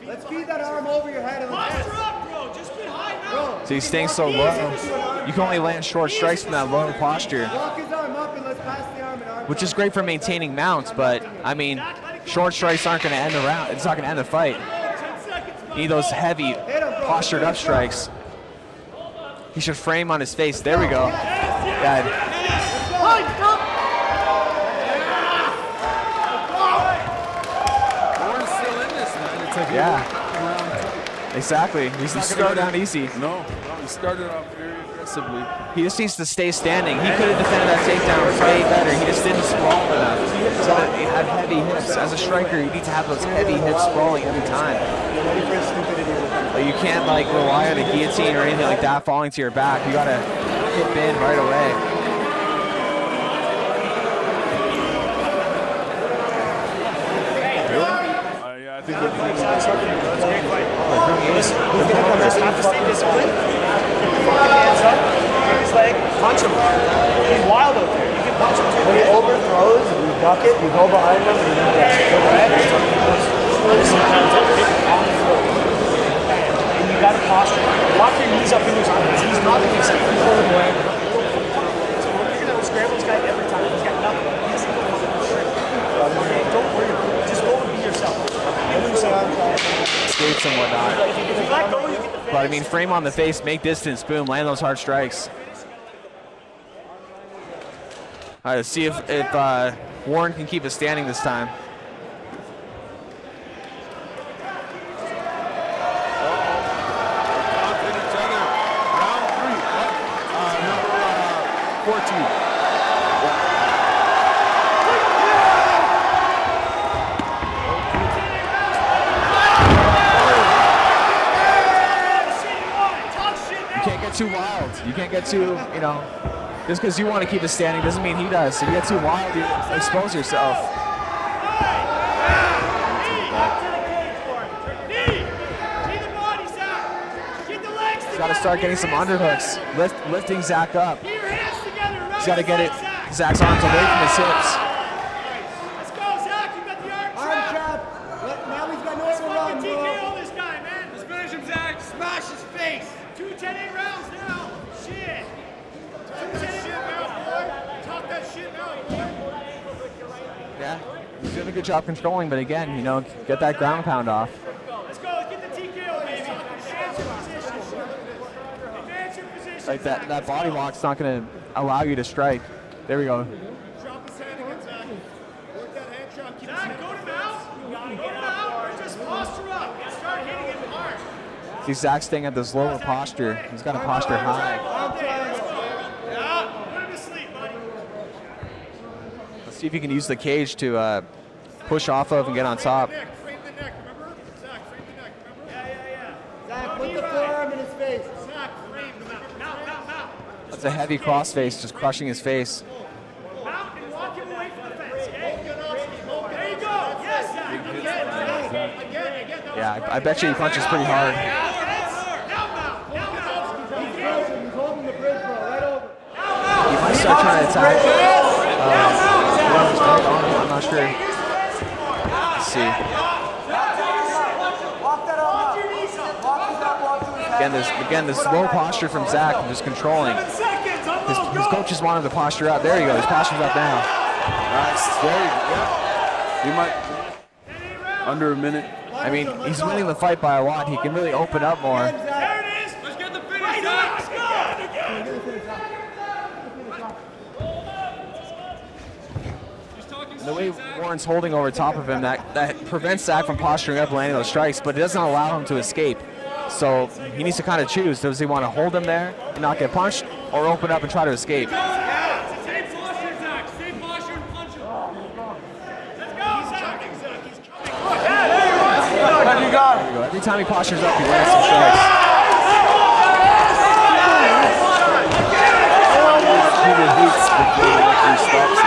Let's feed that arm over your head and let's So he's staying so low. You can only land short strikes from that low posture, walk his arm up and let's pass the arm and arm. which is great for maintaining mounts, but I mean, short strikes aren't going to end the round. It's not going to end the fight. You need those heavy, postured up strikes. He should frame on his face. There we go. Good. Warren's still in this, man. It's like Yeah. Exactly. He's not going to go down easy. No, he started off very aggressively. He just needs to stay standing. He could have defended that takedown way better. He just didn't sprawl enough. So he had heavy hips. As a striker, you need to have those heavy hips sprawling every time. Like, you can't like rely on a guillotine or anything like that falling to your back. You gotta hip in right away. Yeah, I think we're Who's going to come just have to stay disciplined. Hands up, kick his leg, punch him. He's wild out there. You can punch him too. When he overthrows, you duck it, you go behind him, and you press. And you got to posture. Lock your knees up in his arms. He's not going to keep pulling away. So we're figuring out to scramble this guy every time. He's got nothing. He doesn't know what to do. Don't worry about it. Just go and be yourself. Escapes and whatnot. If you let go, you get the But I mean, frame on the face, make distance, boom, land those hard strikes. All right, let's see if Warren can keep it standing this time. Number 14. Too wild. You can't get too, you know, just because you want to keep it standing doesn't mean he does. If you get too wild, you expose yourself. He's got to start getting some underhooks, lifting Zach up. He's got to get Zach's arms away from his hips. Let's go, Zach. You got the arm trap. Now he's got nowhere to run, bro. TKO this guy, man. Let's finish him, Zach. Smash his face. 2 10-8 rounds now. Shit. 2 10-8 rounds, boy. Talk that shit now, boy. Yeah, he's doing a good job controlling, but again, you know, get that ground and pound off. Let's go. Let's get the TKO, baby. Advance your position. Advance your position. Like that body lock's not going to allow you to strike. There we go. Drop his hand again, Zach. Work that hand shot. Keep Zach, go to mount. Go to mount or just posture up and start hitting him hard. See Zach staying at this lower posture. He's got to posture high. Yeah, put him to sleep, buddy. See if he can use the cage to push off of and get on top. Frame the neck, remember? Zach, frame the neck, remember? Yeah. Zach, put the forearm in his face. Zach, frame the mount. Mount. That's a heavy crossface, just crushing his face. Mount and walk him away from the fence, okay? There you go. Yes, Zach. Again. Yeah, I bet you he punches pretty hard. He's holding the bridge, bro, right over. He might start trying to attack. I'm not sure. Let's see. Walk that arm up. Walk to his head. Again, this low posture from Zach, just controlling. His coaches want him to posture up. There you go. He's postured up now. Nice. There you go. Yeah. He might under a minute. I mean, he's winning the fight by a lot. He can really open up more. There it is. Let's get the finish. Let's go. And the way Warren's holding over top of him, that prevents Zach from posturing up, landing those strikes, but it doesn't allow him to escape. So he needs to kind of choose. Does he want to hold him there and not get punched, or open up and try to escape? Same posture, Zach. Same posture and punch him. Let's go, Zach. He's coming. You got it. There you go. Every time he postures up, he lands some strikes. Peter hates before the referee stops it.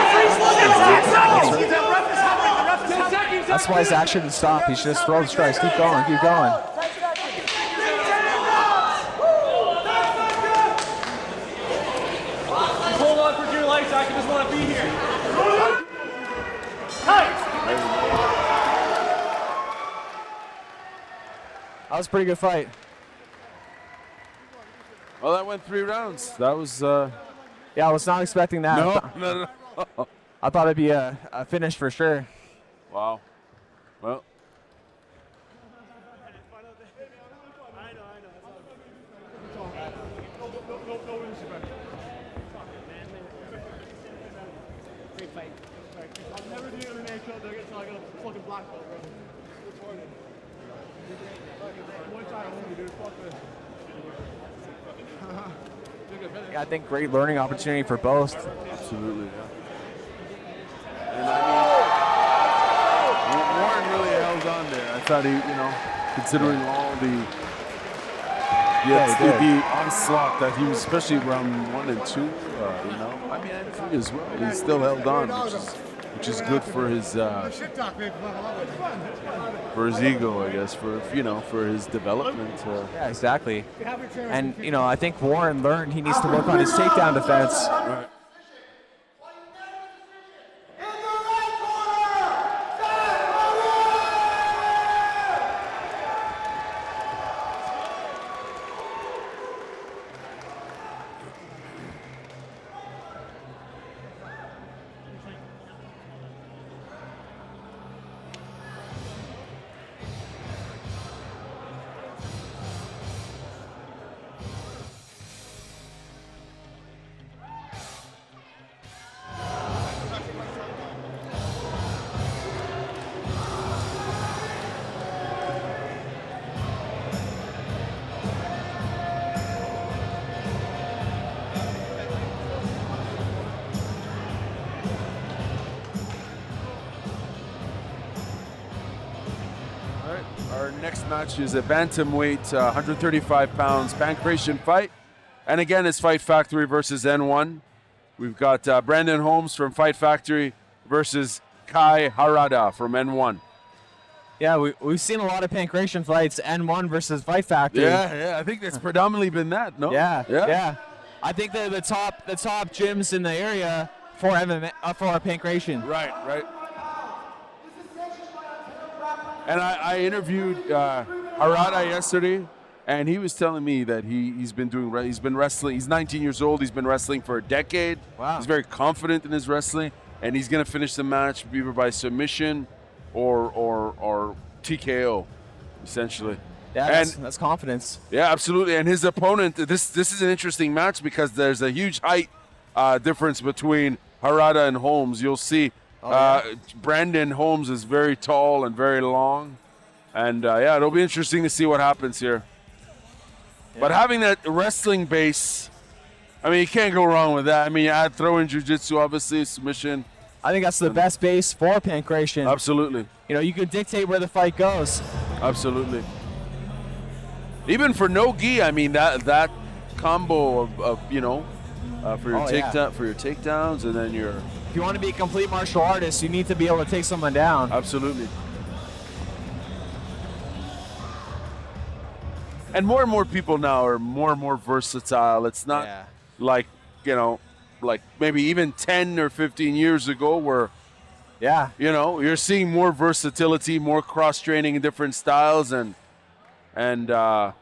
That's why Zach shouldn't stop. He should just throw the strikes. Keep going. Hold on for dear life, Zach. You just want to be here. That was a pretty good fight. Well, that went 3 rounds. That was Yeah, I was not expecting that. no. I thought it'd be a finish for sure. Wow. Well, Great fight. I'll never do MMA until I got a fucking black belt, bro. It's hard. One time only, dude. Fuck this. Yeah, I think great learning opportunity for both. absolutely, yeah. And I mean, Warren really held on there. I thought he, considering all the onslaught that he was, especially round 1 and 2, I mean, and 3 as well. He still held on, which is good for his ego, I guess, for his development. Yeah, exactly. And I think Warren learned he needs to work on his takedown defense. Right. Our next match is a bantamweight, 135 pounds pancration fight. And again, it's Fight Factory versus N1. We've got Brandon Holmes from Fight Factory versus Kai Harada from N1. Yeah, we've seen a lot of pancration fights, N1 versus Fight Factory. Yeah, I think that's predominantly been that, no? Yeah. I think they're the top gyms in the area for MMA, for pancration. Right. And I interviewed Harada yesterday, and he was telling me that he's been wrestling. He's 19 years old. He's been wrestling for a decade. Wow. He's very confident in his wrestling, and he's going to finish the match either by submission or TKO, essentially. Yeah, that's confidence. Yeah, absolutely. And his opponent, this is an interesting match because there's a huge height difference between Harada and Holmes. You'll see Brandon Holmes is very tall and very long. And, it'll be interesting to see what happens here. Yeah. But having that wrestling base, I mean, you can't go wrong with that. I mean, you add throw in jiu-jitsu, obviously, submission. I think that's the best base for Pancration. Absolutely. You know, you can dictate where the fight goes. Absolutely. Even for no gi, I mean that combo of for your for your takedowns, and then your. If you want to be a complete martial artist, you need to be able to take someone down. Absolutely. And more people now are more and more versatile. It's not like like maybe even 10 or 15 years ago where. Yeah. You're seeing more versatility, more cross-training in different styles, and that's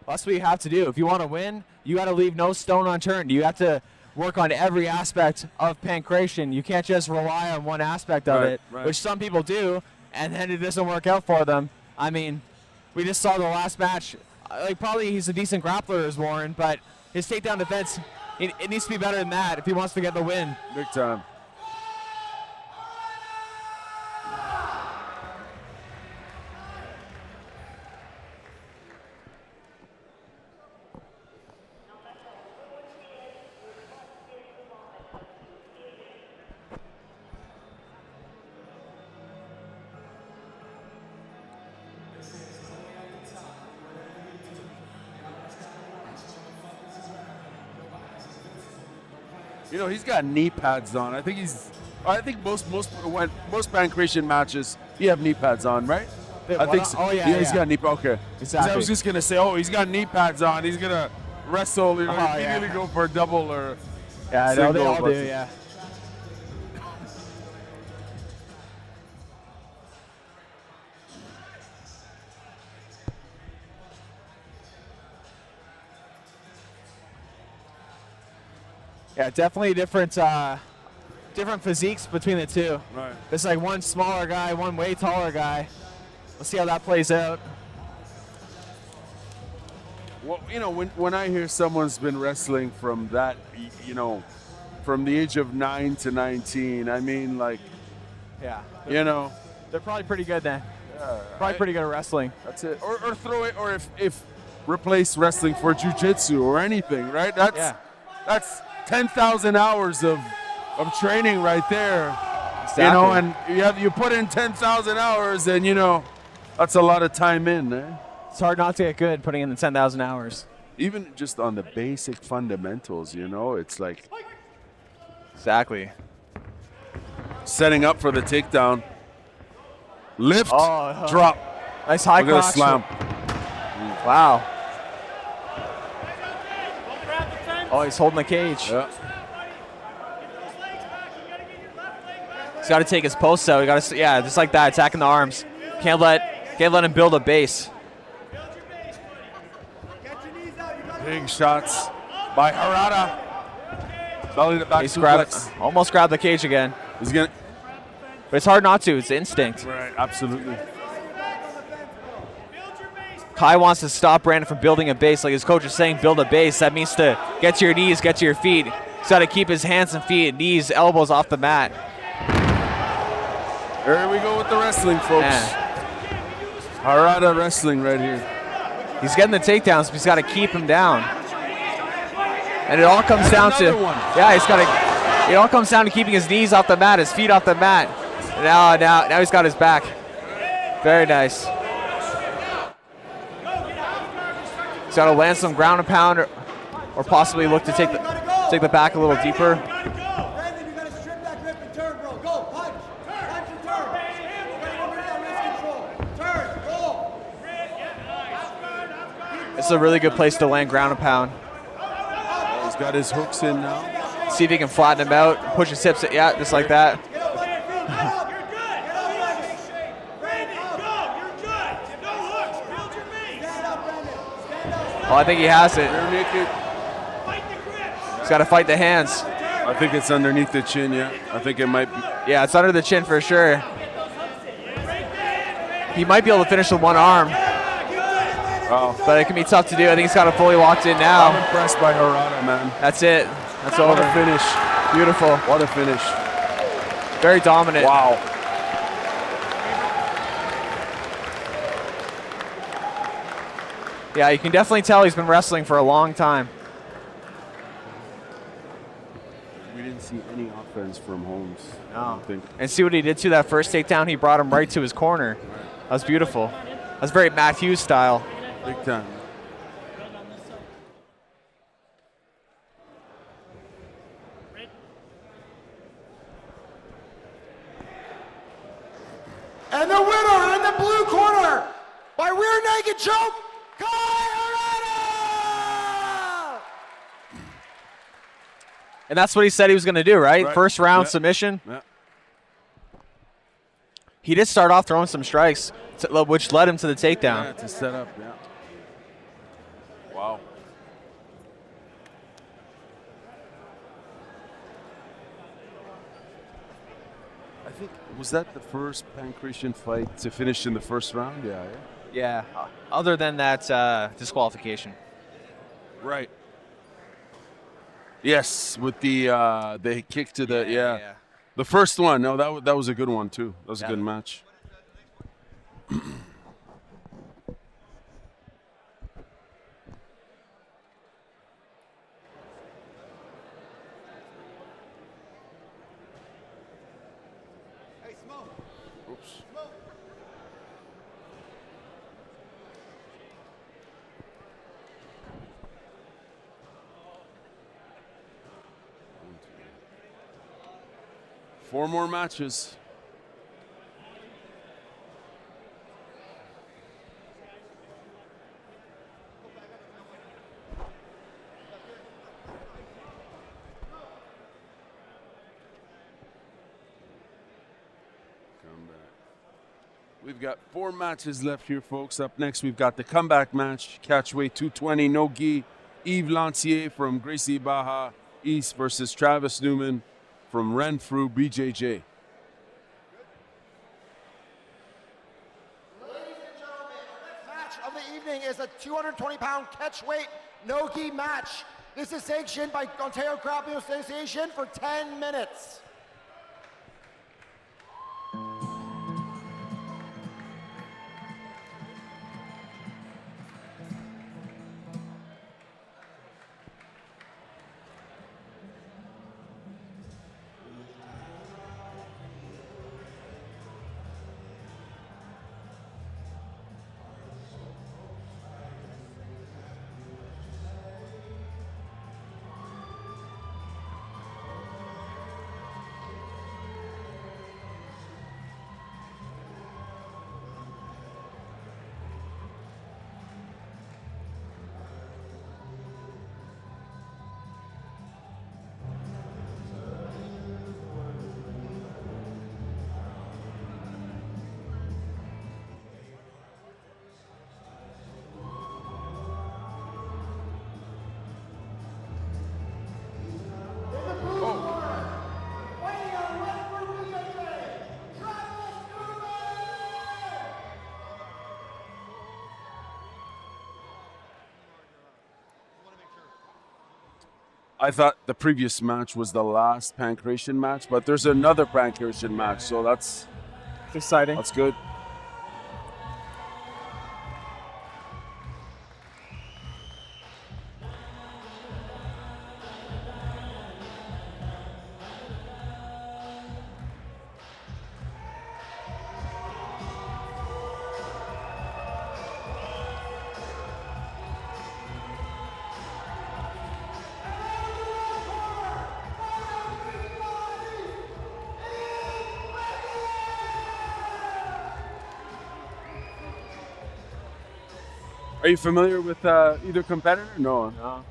what you have to do. If you want to win, you got to leave no stone unturned. You have to work on every aspect of Pancration. You can't just rely on one aspect of it, which some people do, and then it doesn't work out for them. I mean, we just saw the last match. Like, probably he's a decent grappler as Warren, but his takedown defense, it needs to be better than that if he wants to get the win. Big time. He's got knee pads on. I think most Pancration matches, you have knee pads on, right? I think so. Oh, yeah, he's got knee pads. Okay. Exactly. I was just going to say, he's got knee pads on. He's going to wrestle, immediately go for a double or I know they all do, yeah. Yeah, definitely different physiques between the two. Right. It's like one smaller guy, one way taller guy. We'll see how that plays out. Well, when I hear someone's been wrestling from that, from the age of 9 to 19, I mean, like, yeah, they're probably pretty good then. Probably pretty good at wrestling. That's it. Or throw it, or if replace wrestling for jiu-jitsu or anything, right? That's 10,000 hours of training right there. Exactly. And you put in 10,000 hours, and that's a lot of time in. It's hard not to get good putting in the 10,000 hours. Even just on the basic fundamentals, it's like exactly setting up for the takedown, lift, drop, nice high cross slam. Wow. Oh, he's holding the cage. Yeah. He's got to take his posts out. Just like that, attacking the arms. Can't let him build a base. Big shots by Harada. Belly to back suplex. Almost grabbed the cage again. But it's hard not to. It's instinct. Right, absolutely. Kai wants to stop Brandon from building a base. Like his coach is saying, build a base. That means to get to your knees, get to your feet. He's got to keep his hands and feet, knees, elbows off the mat. There we go with the wrestling, folks. Harada wrestling right here. He's getting the takedowns, but he's got to keep him down. And it all comes down to it all comes down to keeping his knees off the mat, his feet off the mat. Now he's got his back. Very nice. He's got to land some ground and pound, or possibly look to take the back a little deeper. Brandon, you gotta strip that grip and turn, bro. Go, punch. Punch and turn. You gotta go that wrist control. Turn, go. This is a really good place to land ground and pound. He's got his hooks in now. See if he can flatten him out, push his hips, just like that. Oh, I think he has it. Rear naked. He's got to fight the hands. I think it's underneath the chin, yeah. I think it might be. Yeah, it's under the chin for sure. He might be able to finish with one arm. Wow. But it can be tough to do. I think he's got it fully locked in now. I'm impressed by Harada, man. That's it. That's What over. a finish. Beautiful. What a finish. Very dominant. Wow. Yeah, you can definitely tell he's been wrestling for a long time. We didn't didn't see any offense from Holmes. I No. don't think. And see what he did to that first takedown? He brought him right to his corner. That was beautiful. That's very Matt Hughes style. Big time. And the winner in the blue corner by rear naked choke, Kai Arana! And that's what he said he was going to do, right? Right. First round Yeah. submission. Yeah. He did start off throwing some strikes, which led him to the takedown. Yeah, to set up. Yeah. Wow. I think was that the first Pancratian fight to finish in the first round? Yeah. Yeah. Other than that disqualification. Right. Yes, with the kick to the Yeah. the first one. No, that was a good one too. That was a Yeah. good match. Oops. Four more matches. Come back. We've got 4 matches left here, folks. Up next, we've got the comeback match, catchweight 220, no gi. Yves Lantier from Gracie Baja East versus Travis Newman from Renfrew BJJ. Match of the evening is a 220-pound catchweight no-gi match. This is sanctioned by Ontario Grappling Association for 10 minutes. I thought the previous match was the last Pancratian match, but there's another Pancratian match, so that's Exciting. good. Are you familiar with either competitor? No. No.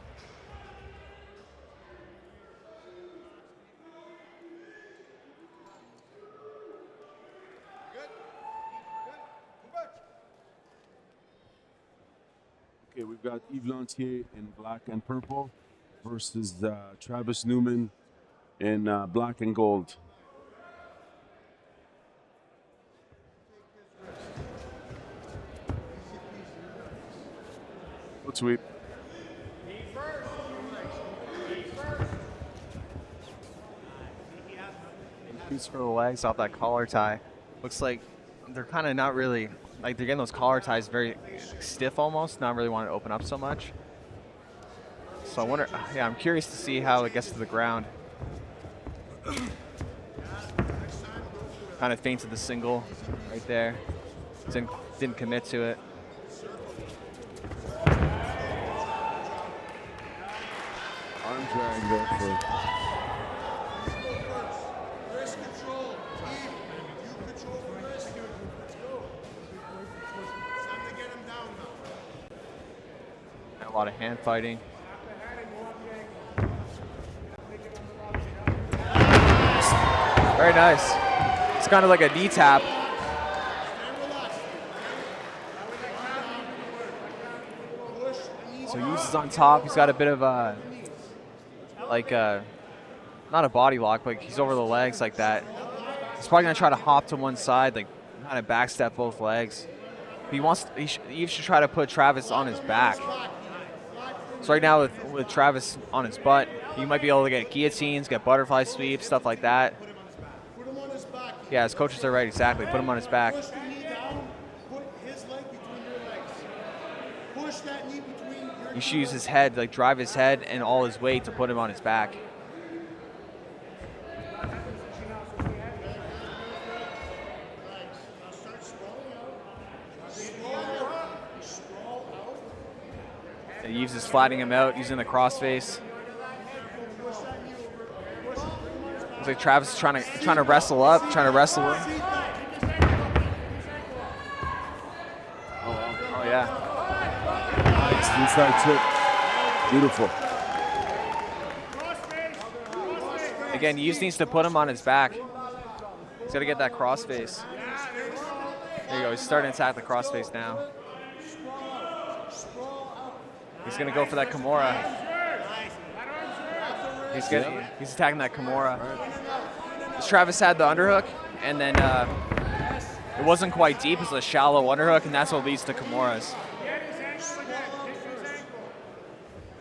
Okay, we've got Yves Lantier in black and purple versus Travis Newman in black and gold. Foot sweep. Shoots for the legs off that collar tie. Looks like they're kind of not really, like they're getting those collar ties very stiff almost, not really wanting to open up so much. So I wonder, yeah, I'm curious to see how it gets to the ground. Kind of feinted the single right there. Didn't commit to it. Arm drag there for. Wrist control. Team, you control the wrist. Let's go. It's time to get him down now. A lot of hand fighting. Very nice. It's kind of like a knee tap. So Hughes is on top. He's got a bit of a, not a body lock, but he's over the legs like that. He's probably gonna try to hop to one side, like kind of backstep both legs. He should try to put Travis on his back. So right now with Travis on his butt, he might be able to get guillotines, get butterfly sweeps, stuff like that. Put him on his back. Yeah, his coaches are right, exactly. Put him on his back. Push the knee down. Put his leg between your legs. Push that knee between your You should use his head, like drive his head and all his weight to put him on his back. Now start sprawling out. Sprawl out. And Yves is flattening him out, using the crossface. Looks like Travis is trying to wrestle up, trying to wrestle him. Oh yeah. Nice inside tip. Beautiful. Again, Yves needs to put him on his back. He's got to get that crossface. There you go. He's starting to attack the crossface now. He's going to go for that Kimura. He's attacking that Kimura. Travis had the underhook, and then it wasn't quite deep. It's a shallow underhook, and that's what leads to Kimuras.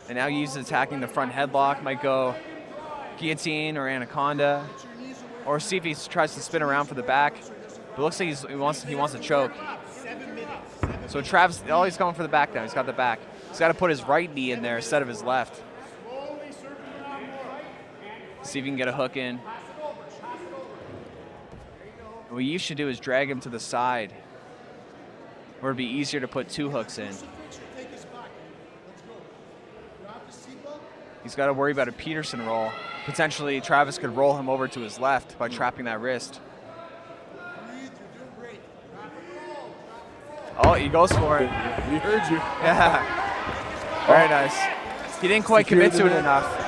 And now Yves is attacking the front headlock. Might go guillotine or anaconda, or see if he tries to spin around for the back. But it looks like he wants to choke. So Travis, he's going for the back now. He's got the back. He's got to put his right knee in there instead of his left. See if he can get a hook in. What you should do is drag him to the side, or it'd be easier to put two hooks in. He's got to worry about a Peterson roll. Potentially, Travis could roll him over to his left by trapping that wrist. Oh, he goes for it. We heard you. Yeah. Very nice. He didn't quite commit to it enough.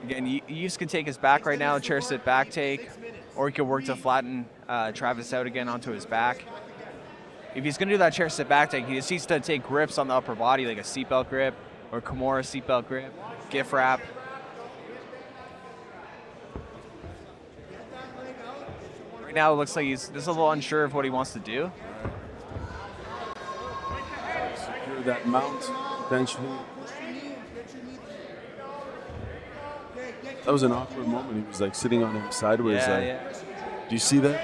Again, Yves can take his back right now, chair sit back take, or he could work to flatten Travis out again onto his back. If he's going to do that chair sit back take, he just needs to take grips on the upper body, like a seatbelt grip or Kimura seatbelt grip, gift wrap. Right now, it looks like he's just a little unsure of what he wants to do. Secure that mount, potentially. That was an awkward moment. He was like sitting on him sideways. Yeah. Do you see that?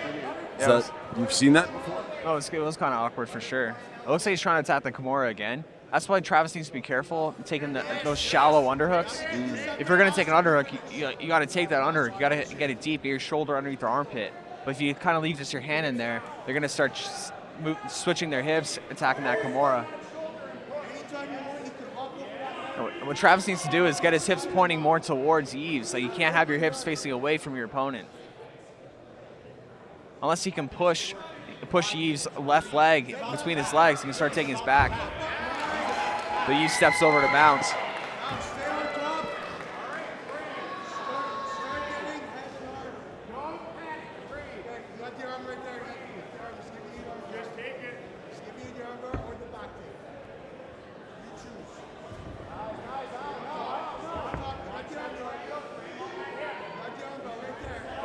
You've seen that before? Oh, it was kind of awkward for sure. It looks like he's trying to attack the Kimura again. That's why Travis needs to be careful taking those shallow underhooks. If you're going to take an underhook, you got to take that underhook. You got to get it deep, get your shoulder underneath your armpit. But if you kind of leave just your hand in there, they're going to start switching their hips, attacking that Kimura. What Travis needs to do is get his hips pointing more towards Yves. So you can't have your hips facing away from your opponent. Unless he can push Yves' left leg between his legs, he can start taking his back. But Yves steps over to bounce.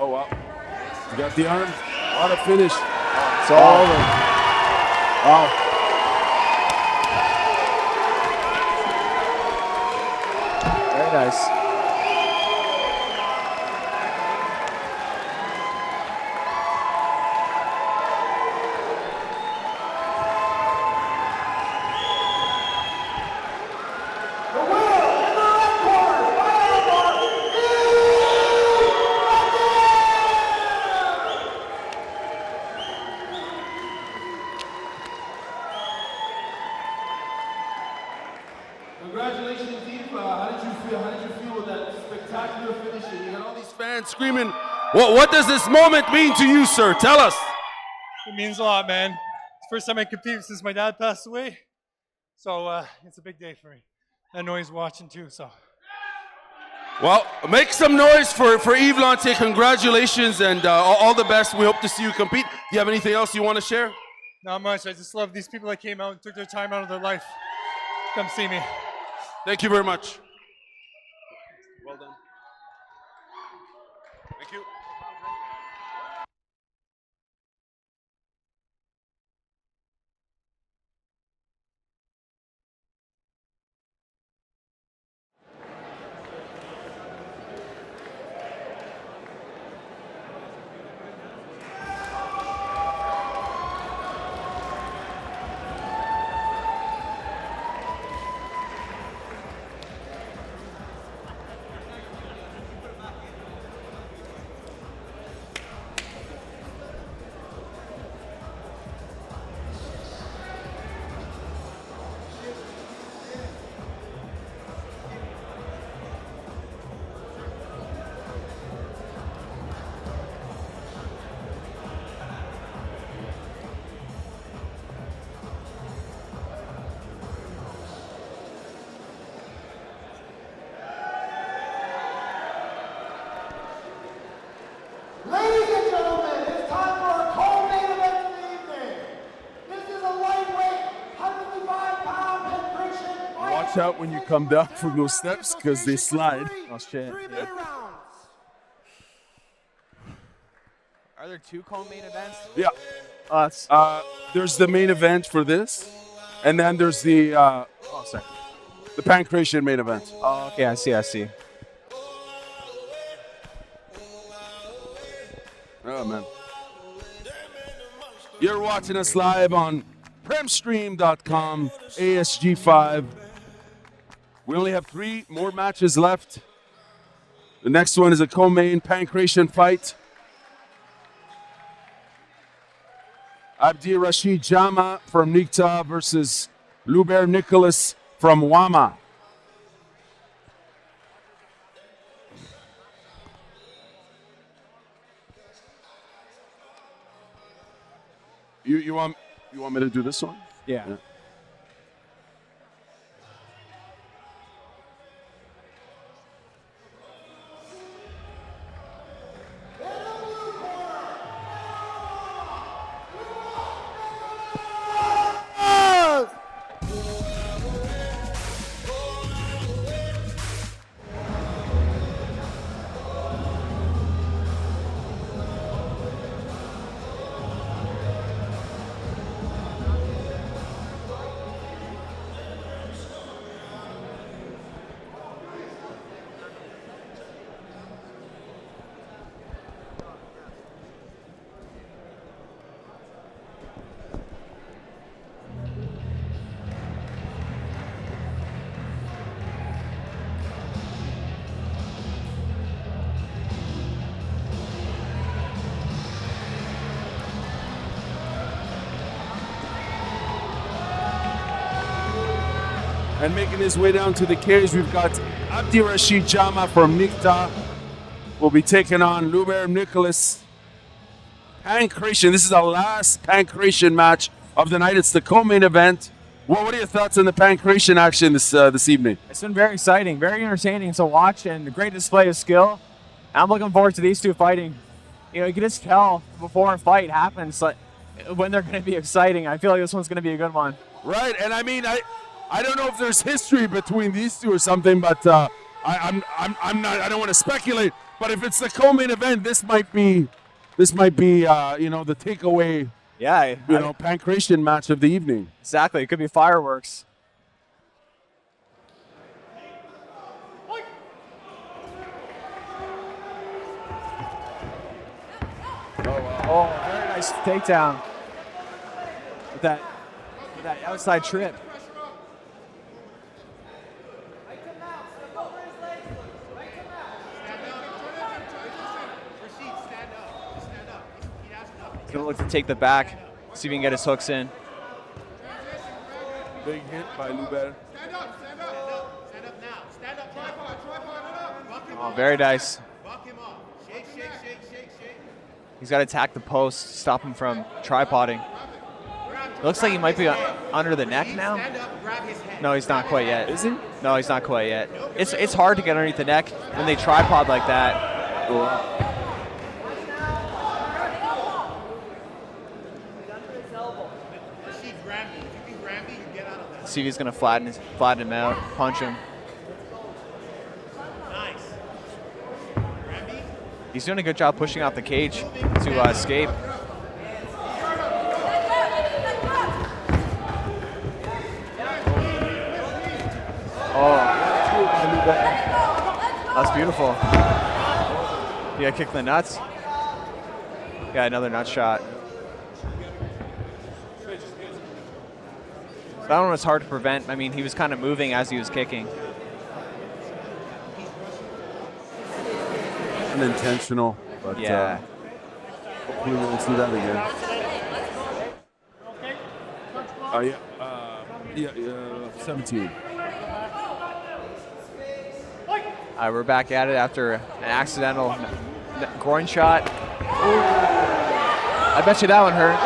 Oh, wow. You got the arm. What a finish. It's all over. Wow. Very nice. Congratulations, Eve. How did you feel? How did you feel with that spectacular finish? You got all these fans screaming. What does this moment mean to you, sir? Tell us. It means a lot, man. It's the first time I competed since my dad passed away. So it's a big day for me. I know he's watching too, so. Well, make some noise for Yves Lantier. Congratulations and all the best. We hope to see you compete. Do you have anything else you want to share? Not much. I just love these people that came out and took their time out of their life to come see me. Thank you very much. Well done. Thank you. Ladies and gentlemen, it's time for a co-main event of the evening. This is a lightweight, 155-pound penetration fight. Watch out when you come down from those steps because they slide. Oh shit. 3-minute rounds. Are there two co-main events? Yeah. There's the main event for this, and then there's the the Pancration main event. Oh, okay. I see. Oh man. You're watching us live on premstream.com, ASG5. We only have 3 more matches left. The next one is a co-main Pancration fight. Abdi Rashid Jama from Nikta versus Luber Nicholas from Wama. You want me to do this one? Yeah. And making his way down to the cage, we've got Abdi Rashid Jama from Nikta. Will be taking on Luber Nicholas. Pancration. This is the last Pancration match of the night. It's the co-main event. What are your thoughts on the Pancration action this evening? It's been very exciting, very entertaining to watch, and a great display of skill. I'm looking forward to these two fighting. You know, you can just tell before a fight happens like, when they're going to be exciting. I feel like this one's going to be a good one. Right, and I mean, I don't know if there's history between these two or something, but I'm not. I don't want to speculate. But if it's the co-main event, this might be the takeaway. Yeah, Pancration match of the evening. Exactly. It could be fireworks. Oh, very nice takedown with that outside trip. He's gonna look to take the back, see if he can get his hooks in. Big hit by Luber. Stand up, stand up. Oh, very nice. He's got to attack the post, stop him from tripoding. It looks like he might be under the neck now. No, he's not quite yet. Is he? No, he's not quite yet. It's hard to get underneath the neck when they tripod like that. See if he's gonna flatten him out, punch him. He's doing a good job pushing out the cage to escape. Oh, that's beautiful. Yeah, kick in the nuts. Yeah, another nut shot. That one was hard to prevent. I mean, he was kind of moving as he was kicking. Unintentional, but Yeah. hopefully we won't see that again. Oh yeah, 17. All right, we're back at it after an accidental groin shot. Ooh. I bet you that one hurt.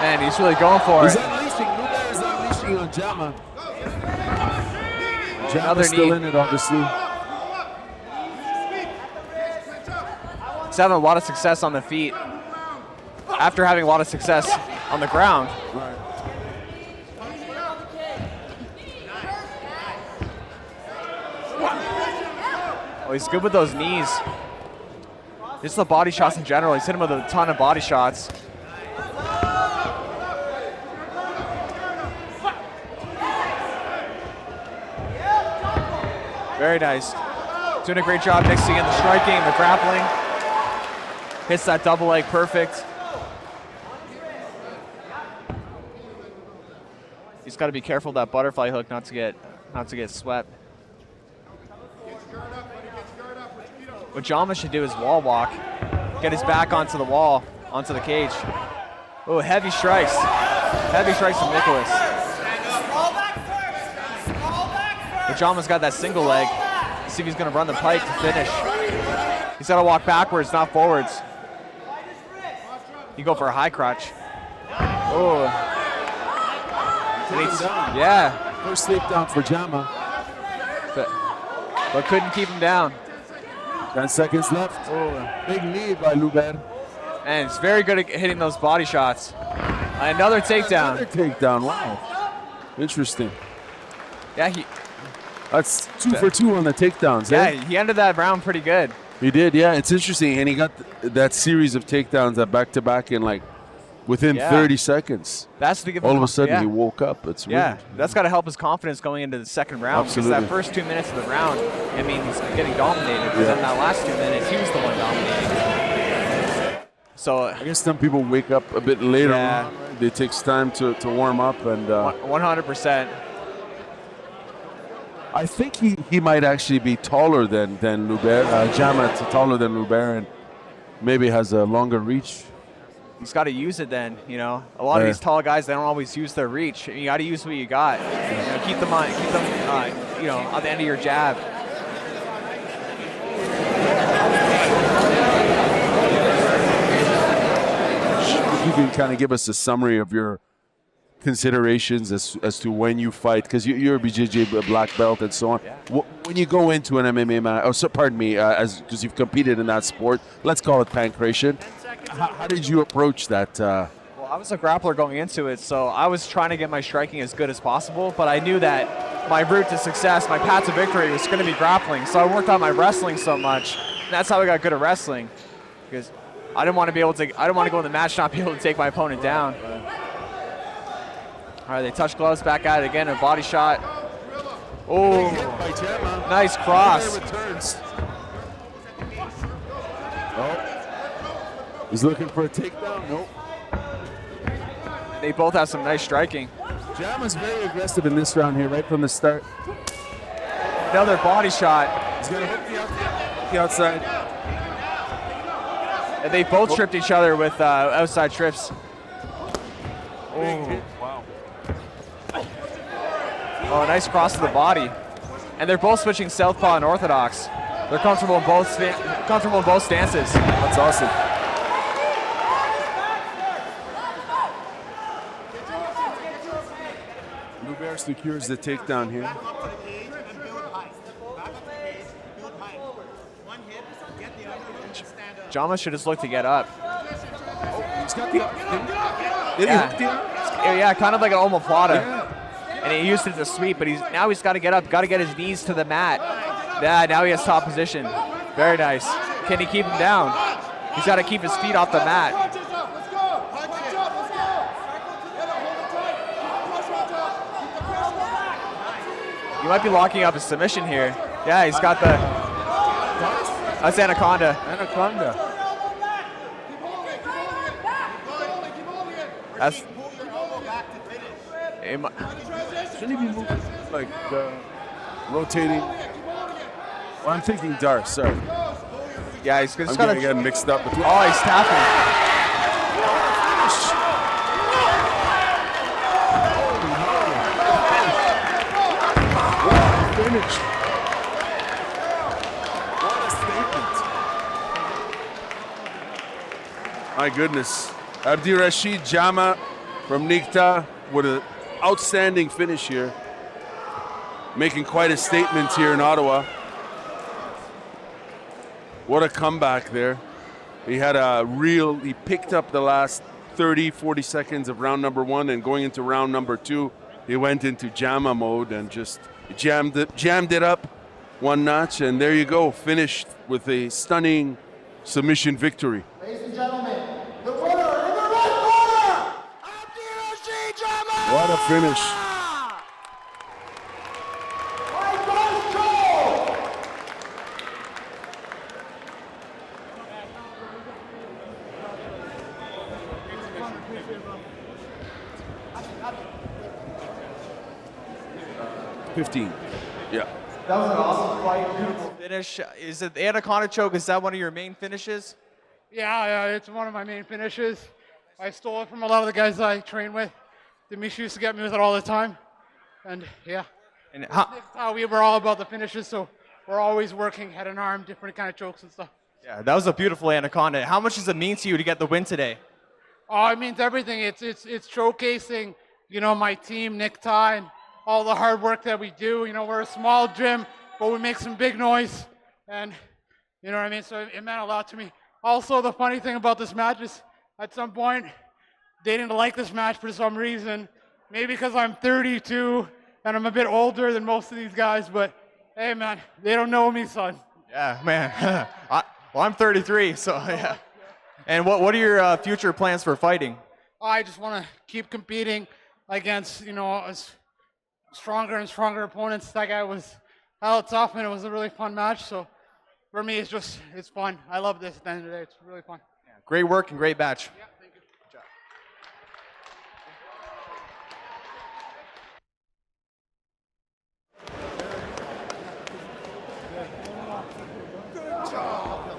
Man, he's really going for He's it. unleashing. Luber is unleashing on Jama. Another Jama's still knee. in it, obviously. He's having a lot of success on the feet after having a lot of success on the ground. Right. Oh, he's good with those knees. Just the body shots in general. He's hit him with a ton of body shots. Very nice. Doing a great job mixing in the striking, the grappling. Hits that double leg perfect. He's got to be careful of that butterfly hook not to get swept. What Jama should do is wall walk, get his back onto the wall, onto the cage. Oh, heavy strikes. Heavy strikes from Nicholas. But Jama's got that single leg. See if he's going to run the pike to finish. He's got to walk backwards, not forwards. You go for a high crotch. Oh. Yeah. First takedown for Jama. But couldn't keep him down. 10 seconds left. Oh. Big lead by Luber. And he's very good at hitting those body shots. Another takedown. Another takedown. Wow. Interesting. Yeah, That's 2 for 2 on the takedowns. Yeah, Eh? he ended that round pretty good. He did. Yeah, it's interesting, and he got that series of takedowns that back to back in like within 30 seconds. That's the all of a sudden he woke up. It's weird. That's got to help his confidence going into the second round. Absolutely. Because that first 2 minutes of the round, I mean, he's getting dominated. But then that last 2 minutes, he was the one dominating. So I guess some people wake up a bit later. Yeah. On. It takes time to warm up and. 100%. I think he might actually be taller than Luber. Jama's taller than Luber and maybe has a longer reach. He's got to use it then, you know. A lot of these tall guys, they don't always use their reach. You got to use what you got. You know, keep them on the end of your jab. You can kind of give us a summary of your considerations as to when you fight, because you're a BJJ black belt and so on. Yeah. When you go into an MMA match, because you've competed in that sport, let's call it pancration. How did you approach that? Well, I was a grappler going into it, so I was trying to get my striking as good as possible, but I knew that my route to success, my path to victory was going to be grappling, so I worked on my wrestling so much. And that's how I got good at wrestling, because I didn't want to go in the match not be able to take my opponent down. All right, they touch gloves, back at it again, a body shot. Oh, nice cross. He's looking for a takedown. Nope. They both have some nice striking. Jama's very aggressive in this round here, right from the start. Another body shot. He's going to hook the outside. And they both tripped each other with outside trips. Oh, wow. Oh, nice cross to the body. And they're both switching southpaw and orthodox. They're comfortable in both stances. That's awesome. Louberre secures the takedown here. Jama should just look to get up. He's got the Yeah, kind of like an omoplata. And he used it as a sweep, but now he's got to get up, got to get his knees to the mat. Yeah, now he has top position. Very nice. Can he keep him down? He's got to keep his feet off the mat. He might be locking up his submission here. Yeah, he's got the... That's Anaconda. Anaconda. That's... Shouldn't he be moving, like, rotating? Well, I'm thinking Darce, sorry. Yeah, he's I'm got getting get mixed up between. Oh, he's tapping. Finish. What a statement. My goodness. Abdirashid Jama from Nikta with an outstanding finish here. Making quite a statement here in Ottawa. What a comeback there. He picked up the last 30, 40 seconds of round number 1, and going into round number 2, he went into Jama mode and just jammed it up one notch, and there you go, finished with a stunning submission victory. Ladies and gentlemen, the winner in the red corner, Abdirashid Jama! What a finish. $15. Yeah. That was an awesome fight. Beautiful finish. Is it the Anaconda choke? Is that one of your main finishes? Yeah, it's one of my main finishes. I stole it from a lot of the guys I train with. Demisha used to get me with it all the time. And yeah. And how we were all about the finishes, so we're always working head and arm, different kind of chokes and stuff. Yeah, that was a beautiful Anaconda. How much does it mean to you to get the win today? Oh, it means everything. It's showcasing, my team, Nick Ty, and all the hard work that we do. We're a small gym, but we make some big noise. And, you know what I mean? So it meant a lot to me. Also, the funny thing about this match is, at some point, they didn't like this match for some reason. Maybe because I'm 32 and I'm a bit older than most of these guys, but hey, man, they don't know me, son. Yeah, man. I'm 33, so yeah. And what are your future plans for fighting? I just want to keep competing against, stronger and stronger opponents. That guy was hella tough, and it was a really fun match. So for me, it's fun. I love this at the end of the day. It's really fun. Yeah, great work and great match. Yeah, thank you. Good job.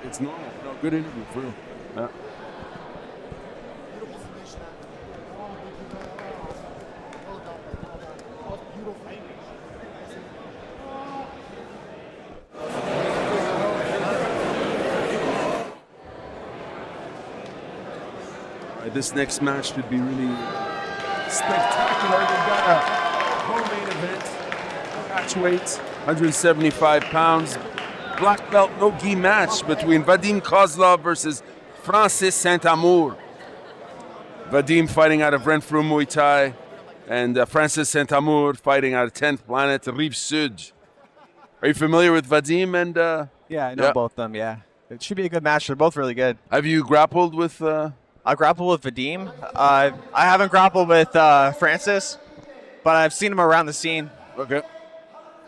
It's normal. No, good interview, for real. Yeah. This next match should be really spectacular. We've got a co-main event, match weight, 175 pounds, black belt no gi match between Vadim Kozlov versus Francis Saint-Amour. Vadim fighting out of Renfrew Muay Thai, and Francis Saint-Amour fighting out of 10th Planet Rive Sud. Are you familiar with Vadim? And yeah, I know both of them. Yeah, it should be a good match. They're both really good. Have you grappled with? I grappled with Vadim. I haven't grappled with Francis, but I've seen him around the scene. Okay.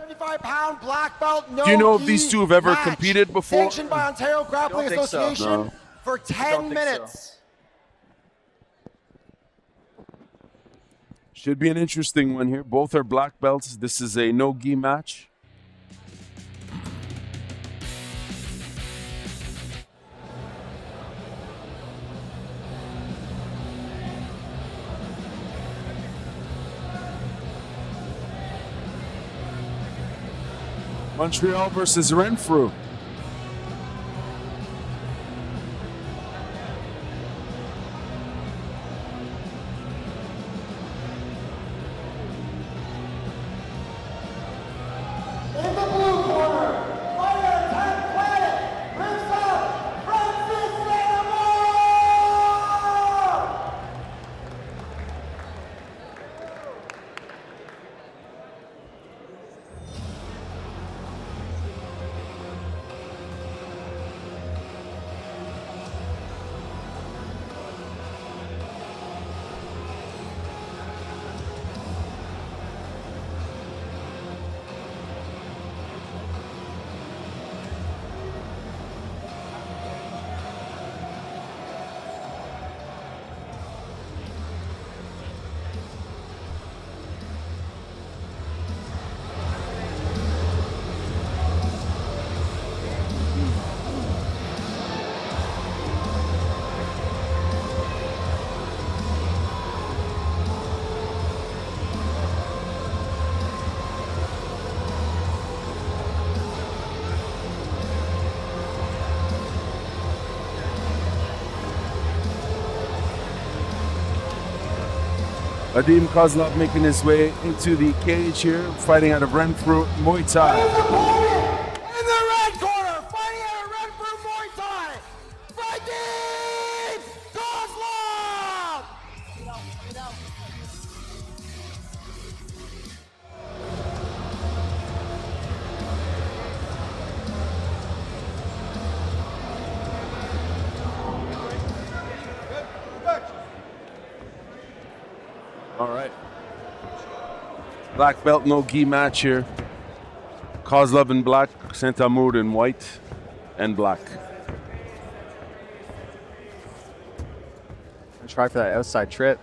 75-pound black belt, no Do you know if gi these two have ever match, competed before? Sanctioned by Ontario Grappling Don't think so. Association No. for 10 minutes. Should be an interesting one here. Both are black belts. This is a no gi match. Montreal versus Renfrew. In the blue corner, fighter 10 Planet, brings up Francis Sanamore! Adim Kozlov making his way into the cage here, fighting out of Renfrew Muay Thai. In the red corner, fighting out of Renfrew Muay Thai, Vadim Kozlov! All right. Black belt, no gi match here. Kozlov in black, Saint Amour in white and black. Try for that outside trip.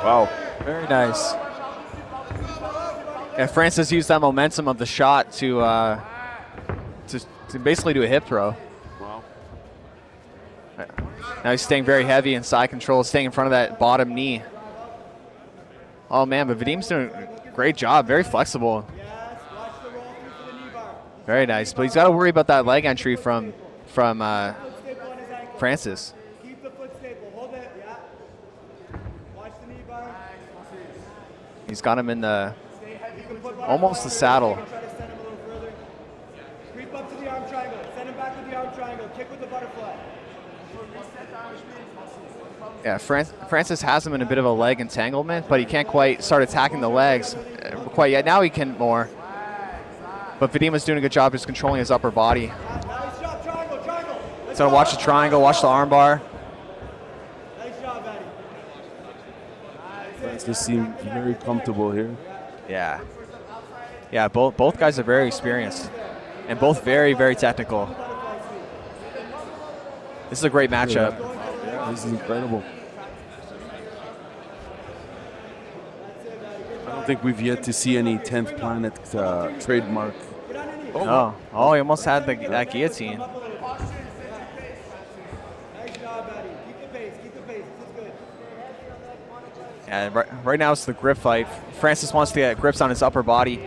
Wow. Very nice. Yeah, Francis used that momentum of the shot to basically do a hip throw. Wow. Now he's staying very heavy in side control, staying in front of that bottom knee. Oh man, but Vadim's doing a great job, very flexible. Very nice, but he's got to worry about that leg entry from Francis. Keep the foot staple. Hold it. Yeah. Watch the knee bar. He's got him in the almost the saddle. Try to send him a little further. Creep up to the arm triangle. Send him back to the arm triangle. Kick with the butterfly. Yeah, Francis has him in a bit of a leg entanglement, but he can't quite start attacking the legs quite yet. Now he can more. But Vadim was doing a good job just controlling his upper body. Nice job. Triangle. Triangle. So watch the triangle, watch the arm bar. Nice job, Eddie. Francis seems very comfortable here. Yeah. Yeah, both guys are very experienced and both very, very technical. This is a great matchup. Yeah, this is incredible. I don't think we've yet to see any 10th Planet trademark. Oh, he almost had that guillotine. Nice job, Eddie. Keep the pace. Keep the pace. This is good. Yeah, right now it's the grip fight. Francis wants to get grips on his upper body,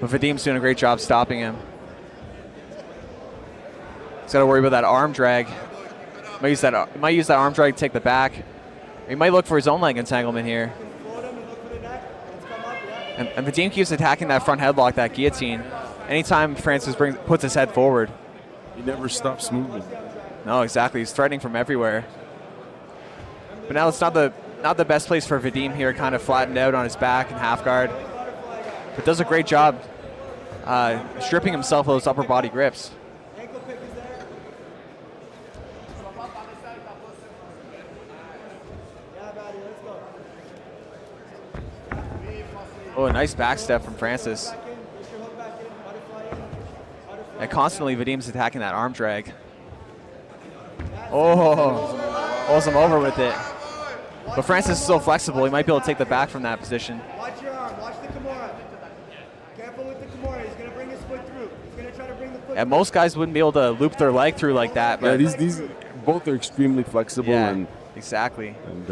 but Vadim's doing a great job stopping him. He's got to worry about that arm drag. Might use that arm drag to take the back. He might look for his own leg entanglement here. And Vadim keeps attacking that front headlock, that guillotine. Anytime Francis puts his head forward. He never stops moving. No, exactly. He's threatening from everywhere. But now it's not the best place for Vadim here, kind of flattened out on his back and half guard. But does a great job stripping himself of those upper body grips. Ankle pick is there. Yeah, buddy. Let's go. Oh, a nice back step from Francis. And constantly Vadim's attacking that arm drag. Oh, pulls him over with it. But Francis is so flexible, he might be able to take the back from that position. Watch your arm. Watch the Kimura. Careful with the Kimura. He's going to bring his foot through. He's going to try to bring the foot And most guys wouldn't be able to loop their leg through like that. Yeah, But these both are extremely flexible, yeah, and Exactly. And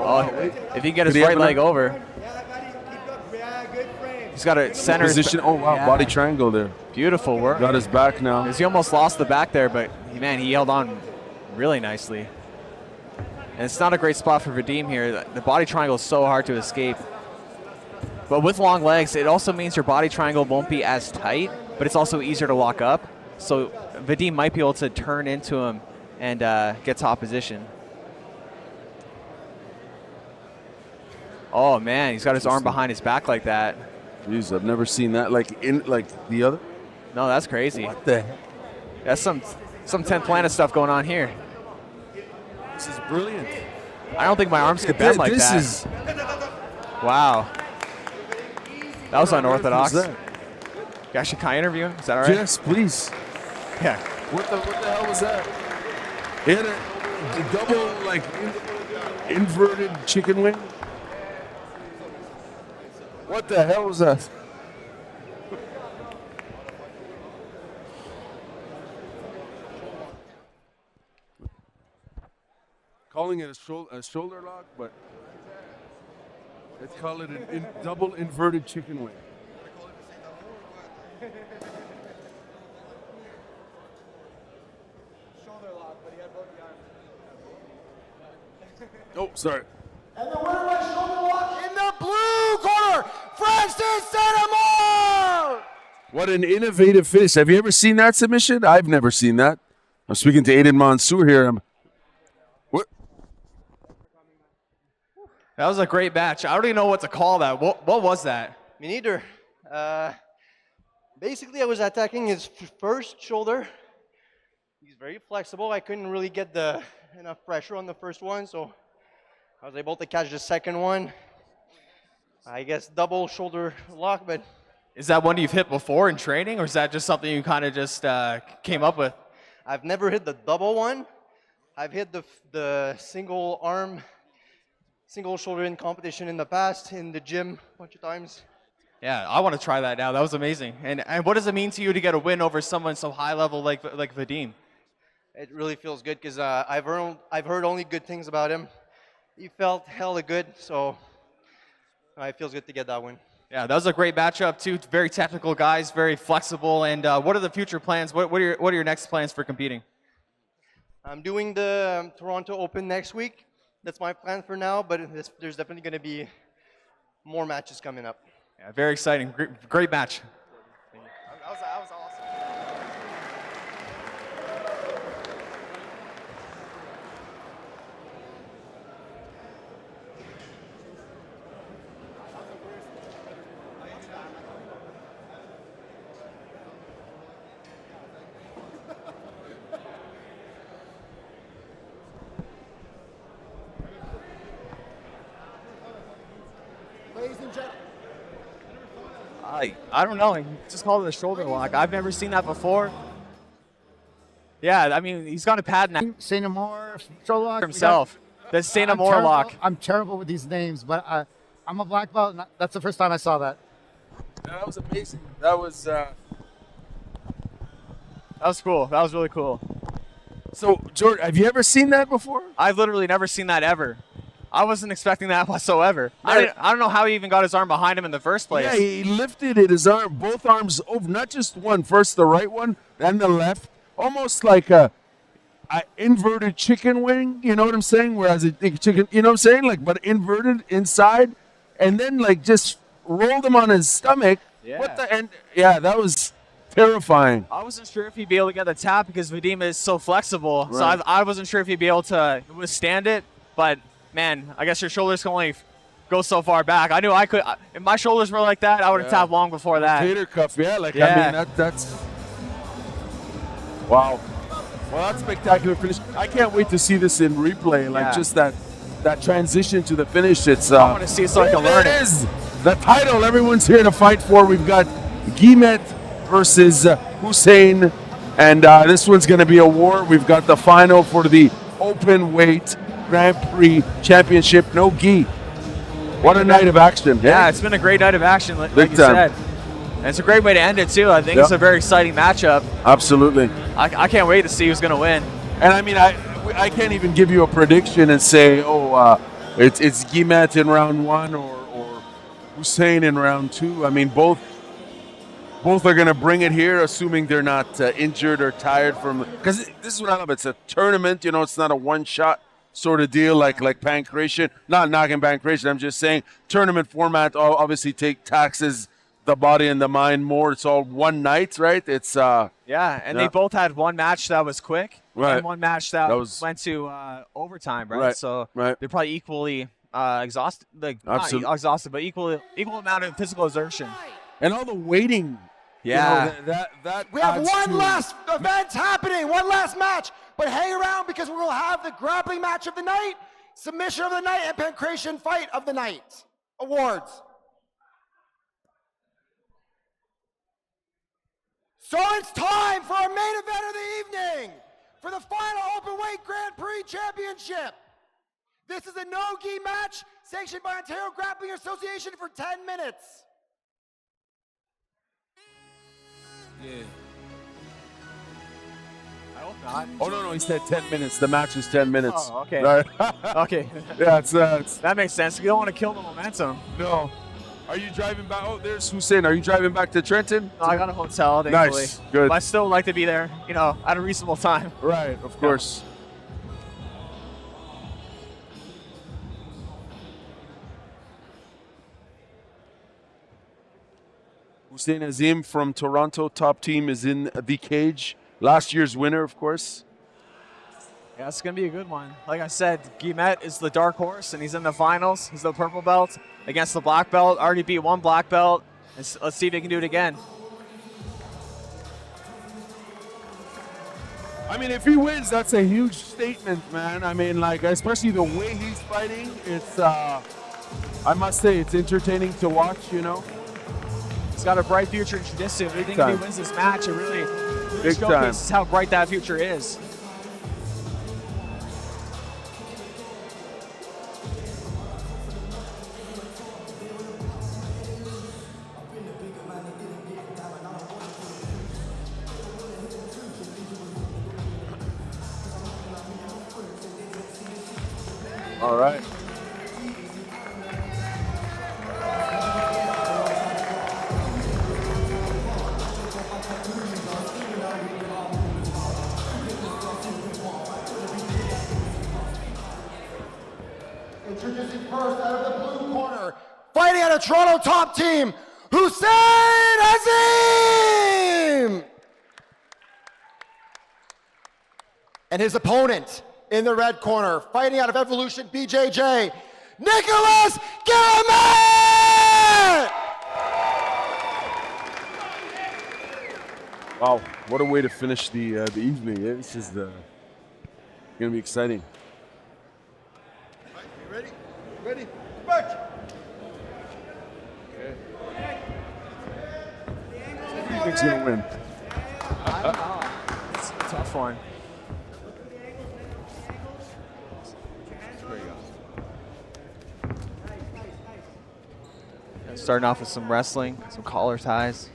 Oh, if he can get his Did he right have leg enough? over, Yeah, buddy, keep up. Yeah, good frame. he's got a center. position. Oh wow, Yeah. body triangle there. Beautiful work. Got his back now. He almost lost the back there, but man, he held on really nicely. And it's not a great spot for Vadim here. The body triangle is so hard to escape. But with long legs, it also means your body triangle won't be as tight, but it's also easier to lock up. So Vadim might be able to turn into him and get top position. Oh man, he's got his arm behind his back like that. Jeez, I've never seen that like the other. No, that's crazy. What the heck? That's some 10th planet stuff going on here. This is brilliant. I don't think my arms could bend like that. This is Wow. That was unorthodox. What Gosh, can I interview him? Is that all right? Yes, please. Yeah. What the hell was that? He had a double like inverted chicken wing. What the hell was that? Calling it a shoulder lock, but let's call it a double inverted chicken wing. Oh, sorry. And the winner by shoulder lock in the blue corner, Francis Sanamore! What an innovative finish. Have you ever seen that submission? I've never seen that. I'm speaking to Aiden Mansour here. What? That was a great match. I don't even know what to call that. What was that? Me neither. Basically, I was attacking his first shoulder. He's very flexible. I couldn't really get enough pressure on the first one, so I was able to catch the second one. I guess double shoulder lock, but Is that one you've hit before in training, or is that just something you kind of just came up with? I've never hit the double one. I've hit the single arm, single shoulder in competition in the past in the gym a bunch of times. Yeah, I want to try that now. That was amazing. And what does it mean to you to get a win over someone so high level like Vadim? It really feels good because I've heard only good things about him. He felt hella good, so it feels good to get that win. Yeah, that was a great matchup too. Very technical guys, very flexible. And what are the future plans? What are your next plans for competing? I'm doing the Toronto Open next week. That's my plan for now, but there's definitely going to be more matches coming up. Yeah, very exciting. Great match. That was awesome. Ladies and gentlemen. I don't know. He just called it a shoulder lock. I've never seen that before. Yeah, I mean, he's got a pad now Sanamore, shoulder lock. himself. The Sanamore lock. I'm terrible with these names, but I'm a black belt, and that's the first time I saw that. That was amazing. That was cool. That was really cool. so. Jordan, have you ever seen that before? I've literally never seen that ever. I wasn't expecting that whatsoever. I don't know how he even got his arm behind him in the first place. Yeah, he lifted it, his arm, both arms over, not just one. First the right one, then the left, almost like a inverted chicken wing. You know what I'm saying? Whereas a chicken, you know what I'm saying? Like, but inverted inside, and then like just rolled him on his stomach. Yeah. What the? And yeah, that was terrifying. I wasn't sure if he'd be able to get the tap because Vadim is so flexible. So Right. I wasn't sure if he'd be able to withstand it. But man, I guess your shoulders can only go so far back. I knew I could. If my shoulders were like that, I would have tapped long before that. Tater cuff, yeah. Like Yeah. I mean, that's wow. Well, that's spectacular finish. I can't wait to see this in replay. Like Yeah. just that transition to the finish. It's I want to see it so I can learn there it. is the title everyone's here to fight for. We've got Guillemette versus Hussein, and this one's going to be a war. We've got the final for the open weight Grand Prix championship. No gi. What a night of action. Yeah, hey? it's been a great night of action, like Big you time. said. And it's a great way to end it too. I think it's Yep. a very exciting matchup. Absolutely. I can't wait to see who's going to win. And I mean, I can't even give you a prediction and say, oh, it's Guillemette in round 1 or Hussein in round 2. I mean, both are going to bring it here, assuming they're not injured or tired from. Because this is what I love. It's a tournament. You know, it's not a one-shot sort of deal like Pancration. Not knocking Pancration. I'm just saying tournament format obviously taxes the body and the mind more. It's all one night, right? It's They both had one match that was quick, right, and one match that went to overtime, right? So they're probably equally exhausted, not exhausted, but equal amount of physical exertion. And all the waiting. Yeah. You know, that We have one last event happening, one last match. But hang around because we will have the grappling match of the night, submission of the night, and pancration fight of the night. Awards. So it's time for our main event of the evening for the final Openweight Grand Prix Championship. This is a no-gi match sanctioned by Ontario Grappling Association for 10 minutes. Yeah. I hope not. Oh, no, he said 10 minutes. The match is 10 minutes. Oh, okay. Right. Okay. Yeah, it's that makes sense. You don't want to kill the momentum. No. Are you driving back? Oh, there's Hussein. Are you driving back to Trenton? No, I got a hotel, thankfully. Nice. Good. But I still like to be there, at a reasonable time. Right, of course. Hussein Azim from Toronto, top team, is in the cage. Last year's winner, of course. Yeah, it's going to be a good one. Like I said, Guillemette is the dark horse, and he's in the finals. He's the purple belt against the black belt. Already beat one black belt. Let's see if he can do it again. I mean, if he wins, that's a huge statement, man. I mean, like, especially the way he's fighting. It's, I must say, it's entertaining to watch, He's got a bright future in jiu-jitsu. I think if he wins this match, it really showcases how bright that future is. All right. Introducing first out of the blue corner, fighting out of Toronto top team, Hussein Azim! And his opponent in the red corner, fighting out of Evolution BJJ, Nicholas Guillemette! Wow, what a way to finish the evening. Yeah, this is going to be exciting. You ready? Ready? March! Okay. Who do you think's going to win? I don't know. It's a tough one. Starting off with some wrestling, some collar ties.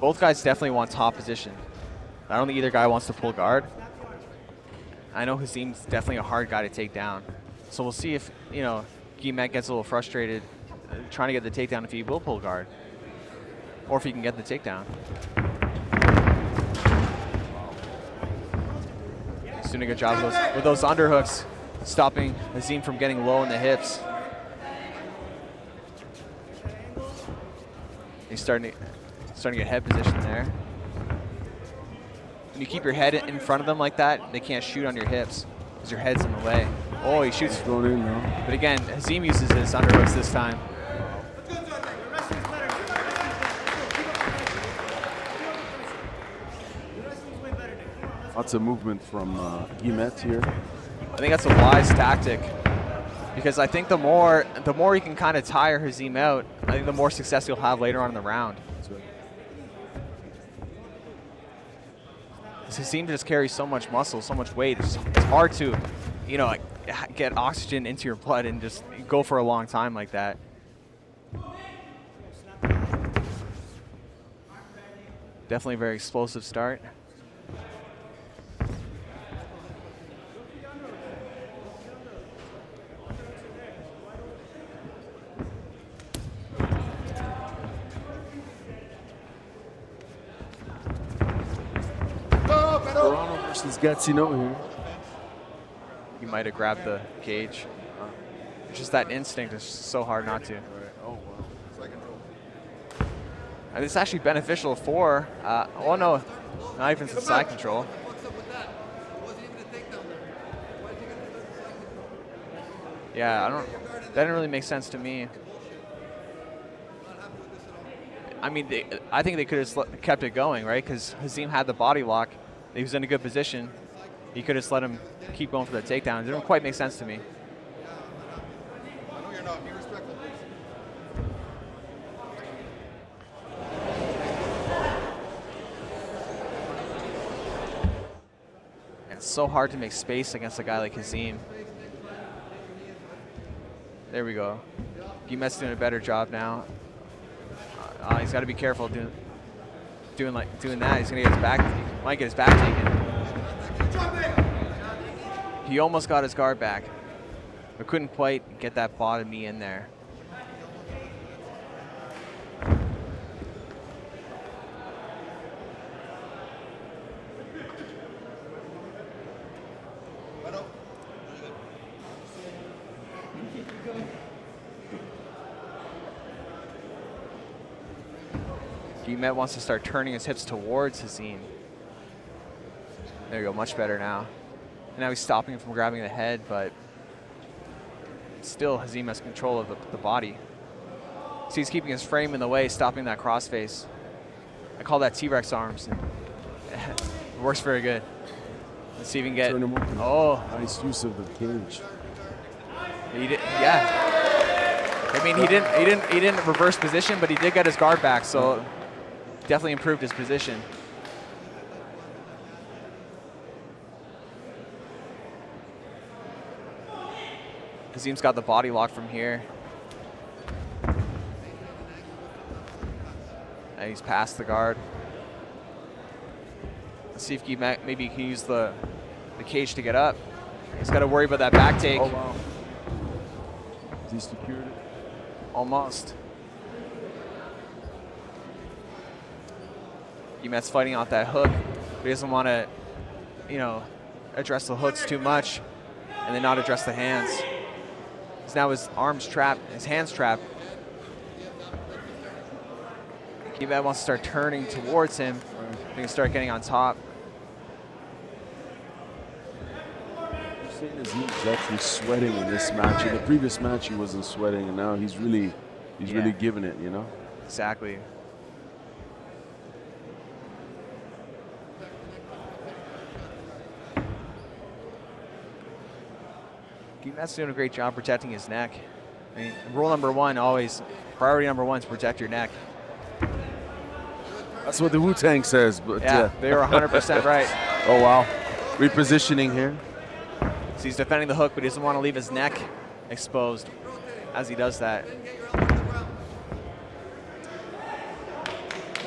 Both guys definitely want top position. I don't think either guy wants to pull guard. I know Hazim's definitely a hard guy to take down. So we'll see if, Guillemette gets a little frustrated trying to get the takedown if he will pull guard. Or if he can get the takedown. He's doing a good job with those underhooks, stopping Azim from getting low in the hips. He's starting to get head position there. When you keep your head in front of them like that, they can't shoot on your hips because your head's in the way. Oh, he shoots. Going in now. But again, Hazim uses his underhooks this time. Lots of movement from Guillemette here. I think that's a wise tactic because I think the more he can kind of tire Hazim out, I think the more success he'll have later on in the round. Hazim just carries so much muscle, so much weight. It's hard to, get oxygen into your blood and just go for a long time like that. Definitely a very explosive start. He's Gatsino here. He might have grabbed the cage. It's just that instinct is so hard not to. Oh, wow. And it's actually beneficial for, oh no, not even some side control. Yeah, that didn't really make sense to me. I mean, I think they could have kept it going, right? Because Hazeem had the body lock. He was in a good position. He could have let him keep going for the takedown. It didn't quite make sense to me. It's so hard to make space against a guy like Hazeem. There we go. Guillet's doing a better job now. He's got to be careful doing that. He's gonna get his back. He might get his back taken. He almost got his guard back, but couldn't quite get that bottom knee in there. Guillet wants to start turning his hips towards Hazeem. There you go, much better now. And now he's stopping him from grabbing the head, but still Hazeem has control of the body. So he's keeping his frame in the way, stopping that crossface. I call that T-Rex arms. It works very good. Let's see if we can get. Turn him open. Oh, nice use of the cage. He did, yeah. I mean, he didn't reverse position, but he did get his guard back, so definitely improved his position. Hazeem's got the body lock from here. And he's past the guard. Let's see if Guillet maybe can use the cage to get up. He's got to worry about that back take. Oh, wow. He secured it. Almost. Guillet's fighting off that hook. He doesn't want to, address the hooks too much and then not address the hands. Because now his arm's trapped, his hand's trapped. Guillet wants to start turning towards him. He can start getting on top. You're saying Hazeem's actually sweating in this match. In the previous match, he wasn't sweating, and now he's really giving it, Exactly. Guillet's doing a great job protecting his neck. I mean, rule number one, always, priority number one is protect your neck. That's what the Wu-Tang says. But yeah, they were 100% right. Oh, wow. Repositioning here. So he's defending the hook, but he doesn't want to leave his neck exposed as he does that.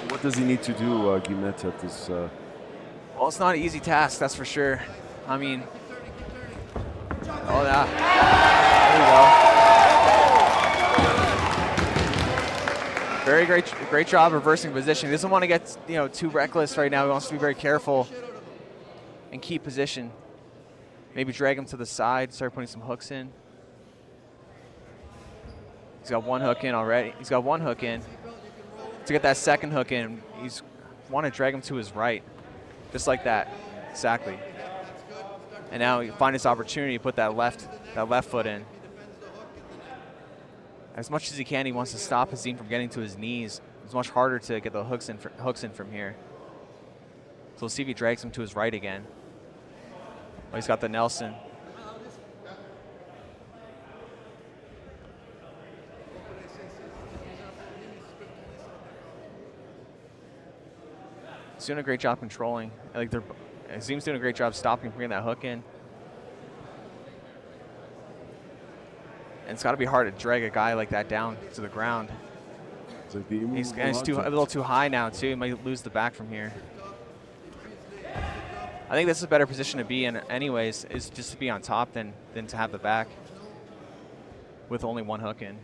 What does he need to do, Guillet, at this? Well, it's not an easy task, that's for sure. I mean, oh, yeah. There you go. Very great job reversing position. He doesn't want to get too reckless right now. He wants to be very careful and keep position. Maybe drag him to the side, start putting some hooks in. He's got one hook in already. He's got one hook in. To get that second hook in, he's want to drag him to his right, just like that, exactly. And now he find his opportunity to put that left foot in. As much as he can, he wants to stop Hazeem from getting to his knees. It's much harder to get the hooks in from here. So we'll see if he drags him to his right again. Oh, he's got the Nelson. He's doing a great job controlling. Hazeem's doing a great job stopping, bringing that hook in. And it's got to be hard to drag a guy like that down to the ground. It's like He's a little too high now, too. He might lose the back from here. I think this is a better position to be in anyways, is just to be on top than to have the back with only one hook in.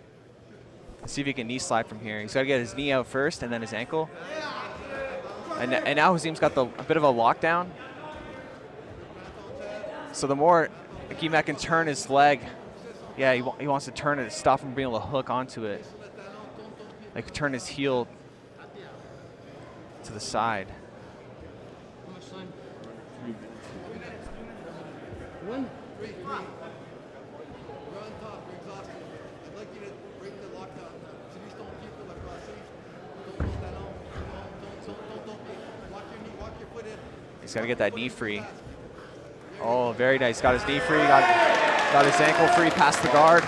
Let's see if he can knee slide from here. He's got to get his knee out first and then his ankle. And now Hazeem's got a bit of a lockdown. So the more Gimek can turn his leg, yeah, he wants to turn it, stop him from being able to hook onto it. Like turn his heel to the side. He's got to get that knee free. Oh, very nice. Got his knee free, got his ankle free past the guard.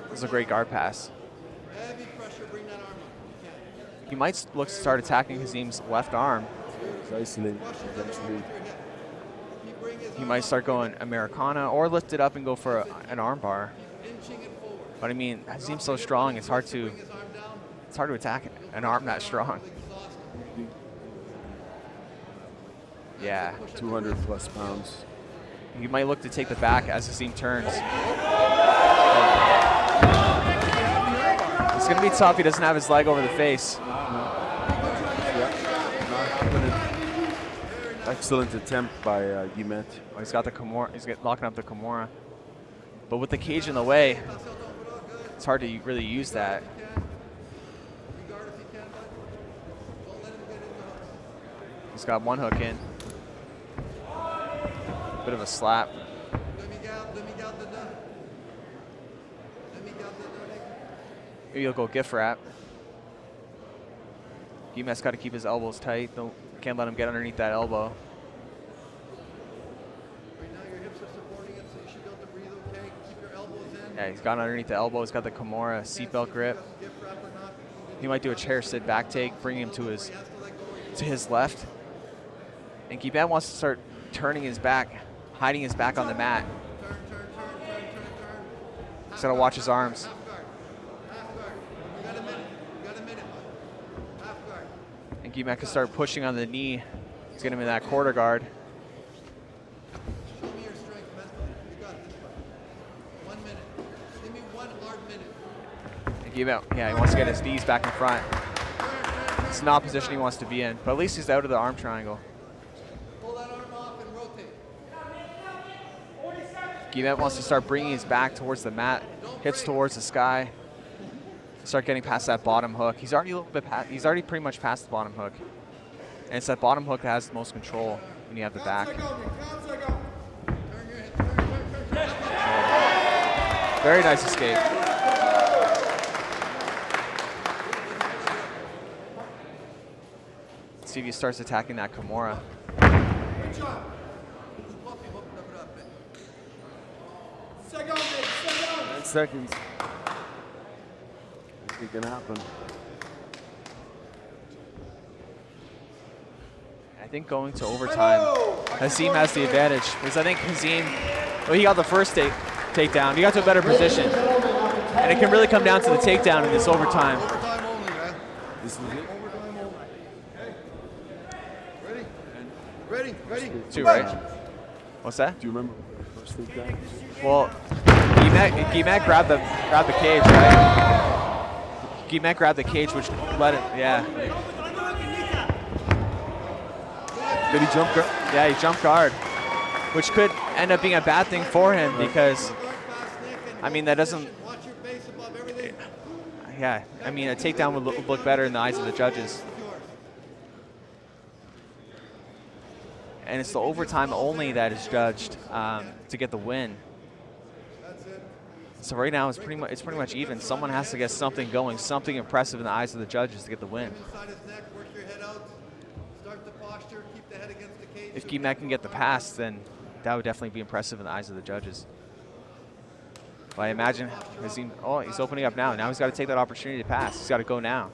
This was a great guard pass. He might look to start attacking Hazim's left arm. He might start going Americana or lift it up and go for an arm bar. But I mean, Hazim's so strong, it's hard to attack an arm that strong. Yeah. 200 plus pounds. He might look to take the back as Hazim turns. It's going to be tough. He doesn't have his leg over the face. Excellent attempt by Gimet. Oh, he's got the Kimura. He's locking up the Kimura. But with the cage in the way, it's hard to really use that. He's got one hook in. Bit of a slap. Maybe he'll go gift wrap. Gimet's got to keep his elbows tight. Can't let him get underneath that elbow. Yeah, he's got underneath the elbow. He's got the Kimura seatbelt grip. He might do a chair sit back take, bring him to his left. And Gimet wants to start turning his back, hiding his back on the mat. He's got to watch his arms. And Gimet can start pushing on the knee. He's getting him in that quarter guard. And Gimet, yeah, he wants to get his knees back in front. It's not a position he wants to be in, but at least he's out of the arm triangle. Gimet wants to start bringing his back towards the mat, hips towards the sky. Start getting past that bottom hook. He's already a little bit past, he's already pretty much past the bottom hook. And it's that bottom hook that has the most control when you have the back. Very nice escape. Let's see if he starts attacking that Kimura. 9 seconds. It can happen. I think going to overtime, Hazim has the advantage because I think Hazim, well, he got the first takedown. He got to a better position, and it can really come down to the takedown in this overtime. Overtime only, man. This is it. Overtime only. Okay. Ready? Ready? Two, right? What's that? Do you remember the first takedown? Well, Gimet grabbed the cage, right? Gimet grabbed the cage, which let it, yeah. Did he jump guard? Yeah, he jumped guard, which could end up being a bad thing for him because, I mean, that doesn't, yeah, I mean, a takedown would look better in the eyes of the judges. And it's the overtime only that is judged to get the win. So right now it's pretty much even. Someone has to get something going, something impressive in the eyes of the judges to get the win. If Gimet can get the pass, then that would definitely be impressive in the eyes of the judges. But I imagine Hazim, oh, he's opening up now. Now he's got to take that opportunity to pass. He's got to go now.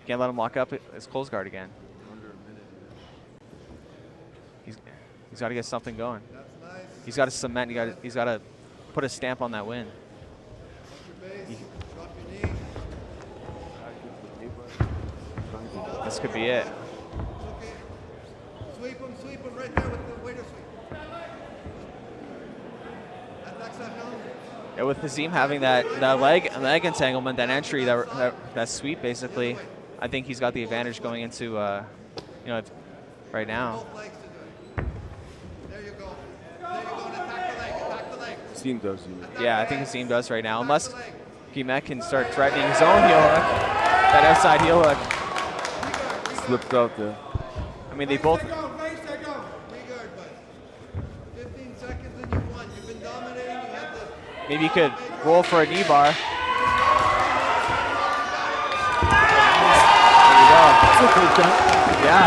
Can't let him lock up his close guard again. He's got to get something going. He's got to cement. He's got to put a stamp on that win. This could be it. Sweep him right there with the waiter sweep. Yeah, with Hazim having that leg entanglement, that entry, that sweep, basically, I think he's got the advantage going into, right now. Both legs to do it. There you go. There you go. And attack the leg. Attack the leg. Seam does you. Yeah, I think Hasim does right now, unless Guimet can start threatening his own heel hook, that outside heel hook. Slipped out there. I mean, they both. Be good, bud. 15 seconds and you won. You've been dominating. You had the. Maybe he could roll for a knee bar. There you go. Yeah.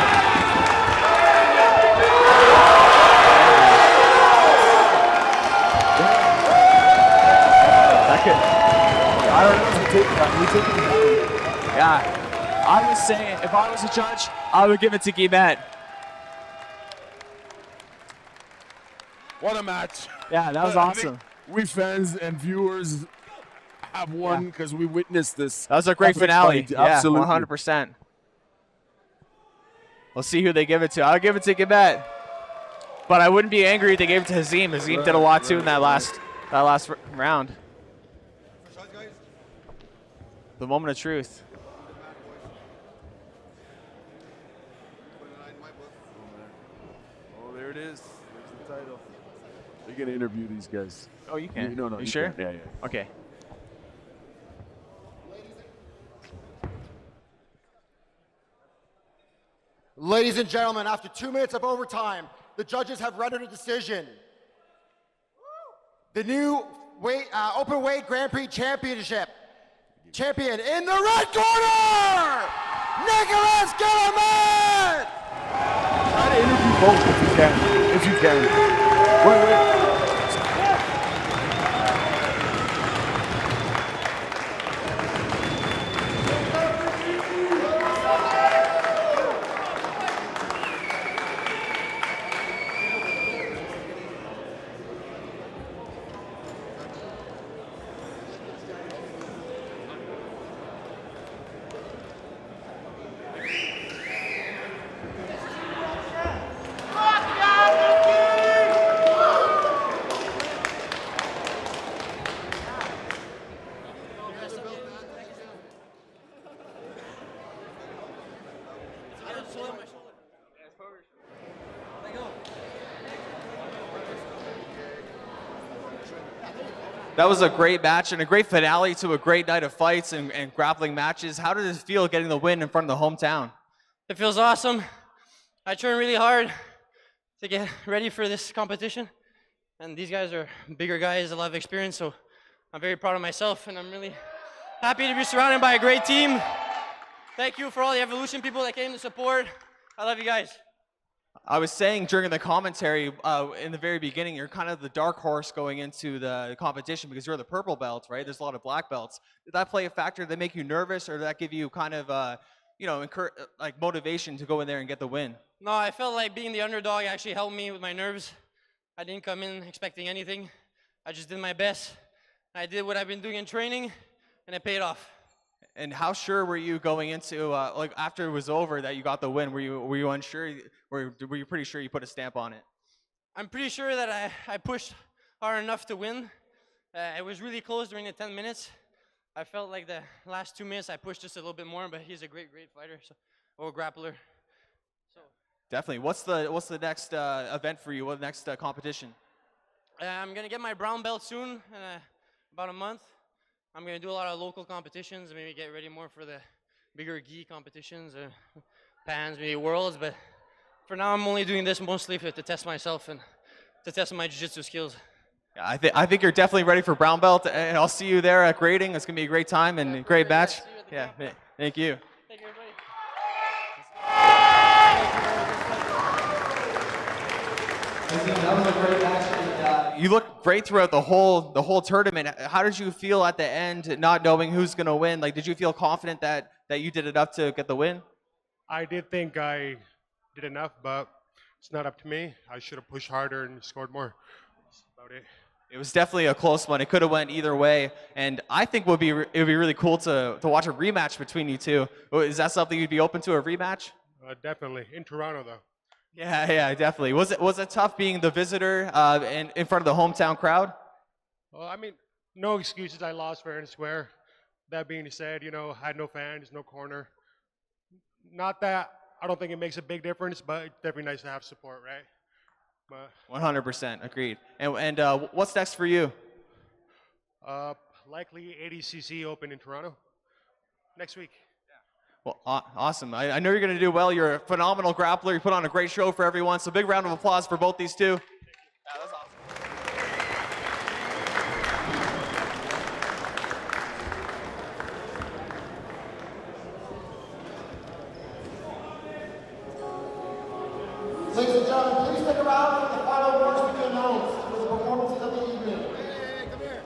That could. I don't know if we take that. We take it. Yeah. I was saying, if I was a judge, I would give it to Guimet. What a match. Yeah, that was I think awesome. We fans and viewers have won because we witnessed this. That was a great epic finale. fight. Yeah, Absolutely. 100%. We'll see who they give it to. I'll give it to Guimet. But I wouldn't be angry if they gave it to Hasim. Hasim did a lot too in that last round. The moment of truth. Oh, there it is. There's the title. You're going to interview these guys. Oh, you can. No, You sure? can. Yeah, yeah. Okay. Ladies and gentlemen, after 2 minutes of overtime, the judges have rendered a decision. The new open weight Grand Prix championship champion in the red corner, Nicholas Gilliman! Try to interview both if you can. If you can. Wait. That was a great match and a great finale to a great night of fights and grappling matches. How did it feel getting the win in front of the hometown? It feels awesome. I trained really hard to get ready for this competition. And these guys are bigger guys, a lot of experience, so I'm very proud of myself, and I'm really happy to be surrounded by a great team. Thank you for all the Evolution people that came to support. I love you guys. I was saying during the commentary in the very beginning, you're kind of the dark horse going into the competition because you're the purple belt, right? There's a lot of black belts. Did that play a factor? Did that make you nervous, or did that give you kind of, like motivation to go in there and get the win? No, I felt like being the underdog actually helped me with my nerves. I didn't come in expecting anything. I just did my best. I did what I've been doing in training, and it paid off. And how sure were you going into like after it was over that you got the win? Were you unsure? Were you pretty sure you put a stamp on it? I'm pretty sure that I pushed hard enough to win. It was really close during the 10 minutes. I felt like the last 2 minutes I pushed just a little bit more, but he's a great fighter, or grappler. So definitely. What's the next event for you? What next competition? I'm gonna get my brown belt soon, in about a month. I'm gonna do a lot of local competitions and maybe get ready more for the bigger gi competitions, pans, maybe worlds. But for now, I'm only doing this mostly to test myself and to test my jiu-jitsu skills. Yeah, I think you're definitely ready for brown belt, and I'll see you there at grading. It's gonna be a great time and a great match. Yeah, thank you. Thank you, everybody. That was a great match. You looked great throughout the whole tournament. How did you feel at the end, not knowing who's gonna win? Like, did you feel confident that you did enough to get the win? I did think I did enough, but it's not up to me. I should have pushed harder and scored more. That's about it. It was definitely a close one. It could have went either way, and I think it would be really cool to watch a rematch between you two. Is that something you'd be open to, a rematch? Definitely in Toronto, though. Yeah, definitely. Was it tough being the visitor in front of the hometown crowd? Well, I mean, no excuses. I lost fair and square. That being said, I had no fans, no corner. Not that I don't think it makes a big difference, but it's definitely nice to have support, right? But 100% agreed. And what's next for you? likely ADCC Open in Toronto next week. Well, awesome. I know you're going to do well. You're a phenomenal grappler. You put on a great show for everyone. So big round of applause for both these two. Yeah, that's awesome. Ladies and gentlemen, please stick around for the final awards to be announced for the performances of the evening. Hey, come here.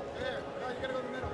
No, you gotta go in the middle.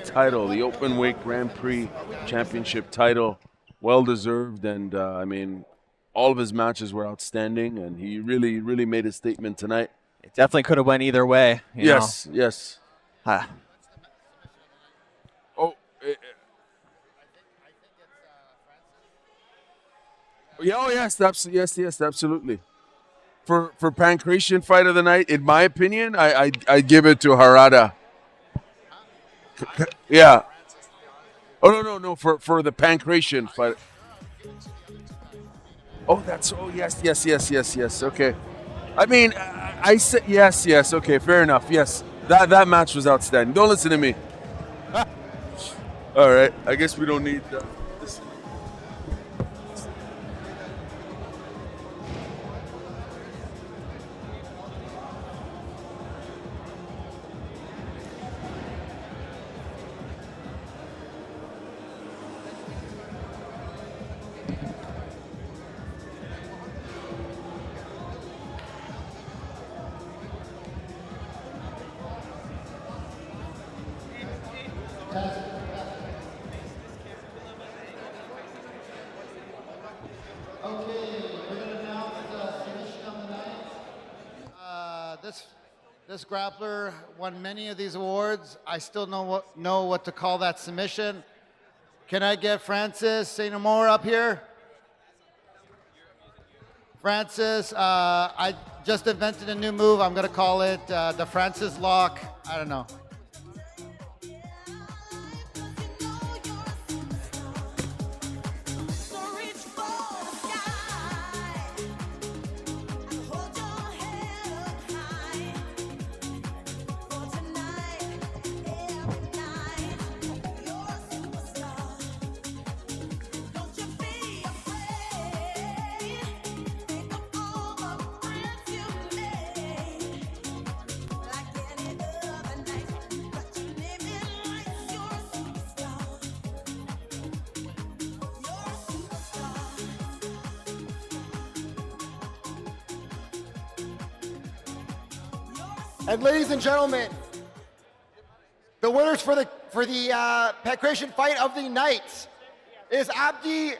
Title, the open weight Grand Prix championship title, well deserved, and I mean, all of his matches were outstanding, and he really, really made a statement tonight. It definitely could have went either way. Yes, yes. Oh, yeah, oh yes, yes, absolutely. For Pancration fight of the night, in my opinion, I give it to Harada. Yeah. Oh no, for the Pancration fight. Oh, yes. Okay. I mean, I said yes. Okay, fair enough. Yes, that match was outstanding. Don't listen to me. All right. I guess we don't need this. This grappler won many of these awards. I still know what to call that submission. Can I get Francis St. Amour up here? Francis, I just invented a new move. I'm going to call it the Francis Lock. I don't know. And ladies and gentlemen, the winners for the Pancration fight of the night is Abdi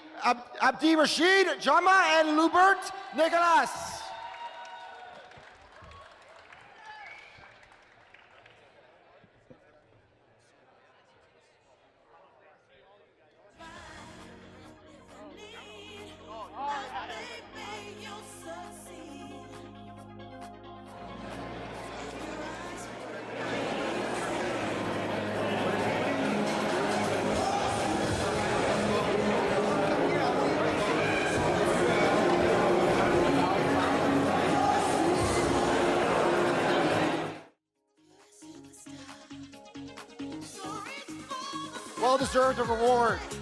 Rashid Jama and Lubert Nicolas. Well-deserved reward. It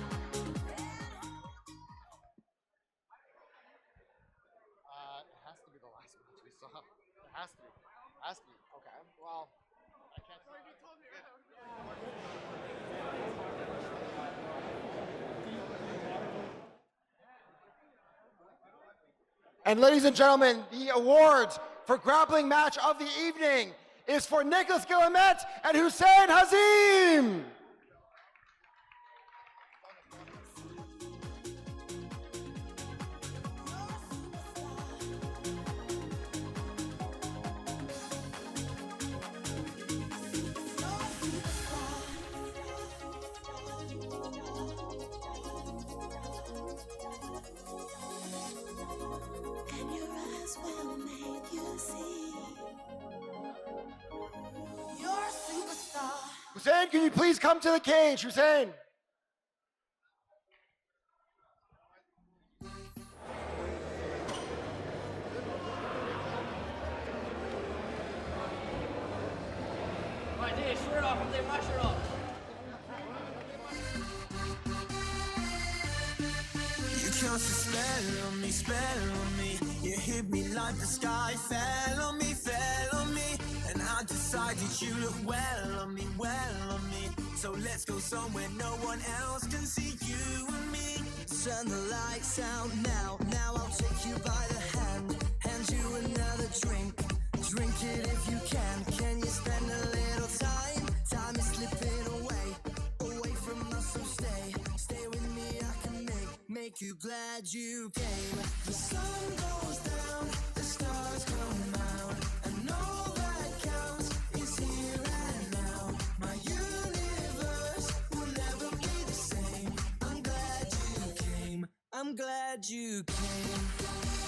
has to be the last match we saw. It has to be. Okay. Well, I can't. And ladies and gentlemen, the awards for grappling match of the evening is for Nicholas Guillemette and Hussein Hazim. Hussein, can you please come to the cage, Hussein? Right, take your shirt off. I'm taking my shirt off. You cast a spell on me. You hit me like the sky fell on me, and I decided you look well on me, So let's go somewhere no one else can see you and me. Turn the lights out now. I'll take you by the hand you another drink. Drink it if you can. Can you spend a little time? Time is slipping away from us, so stay with me. I can make you glad you came. The sun goes down, the stars come out, and all that counts is here and now. My universe will never be the same. I'm glad you came. I'm glad you came.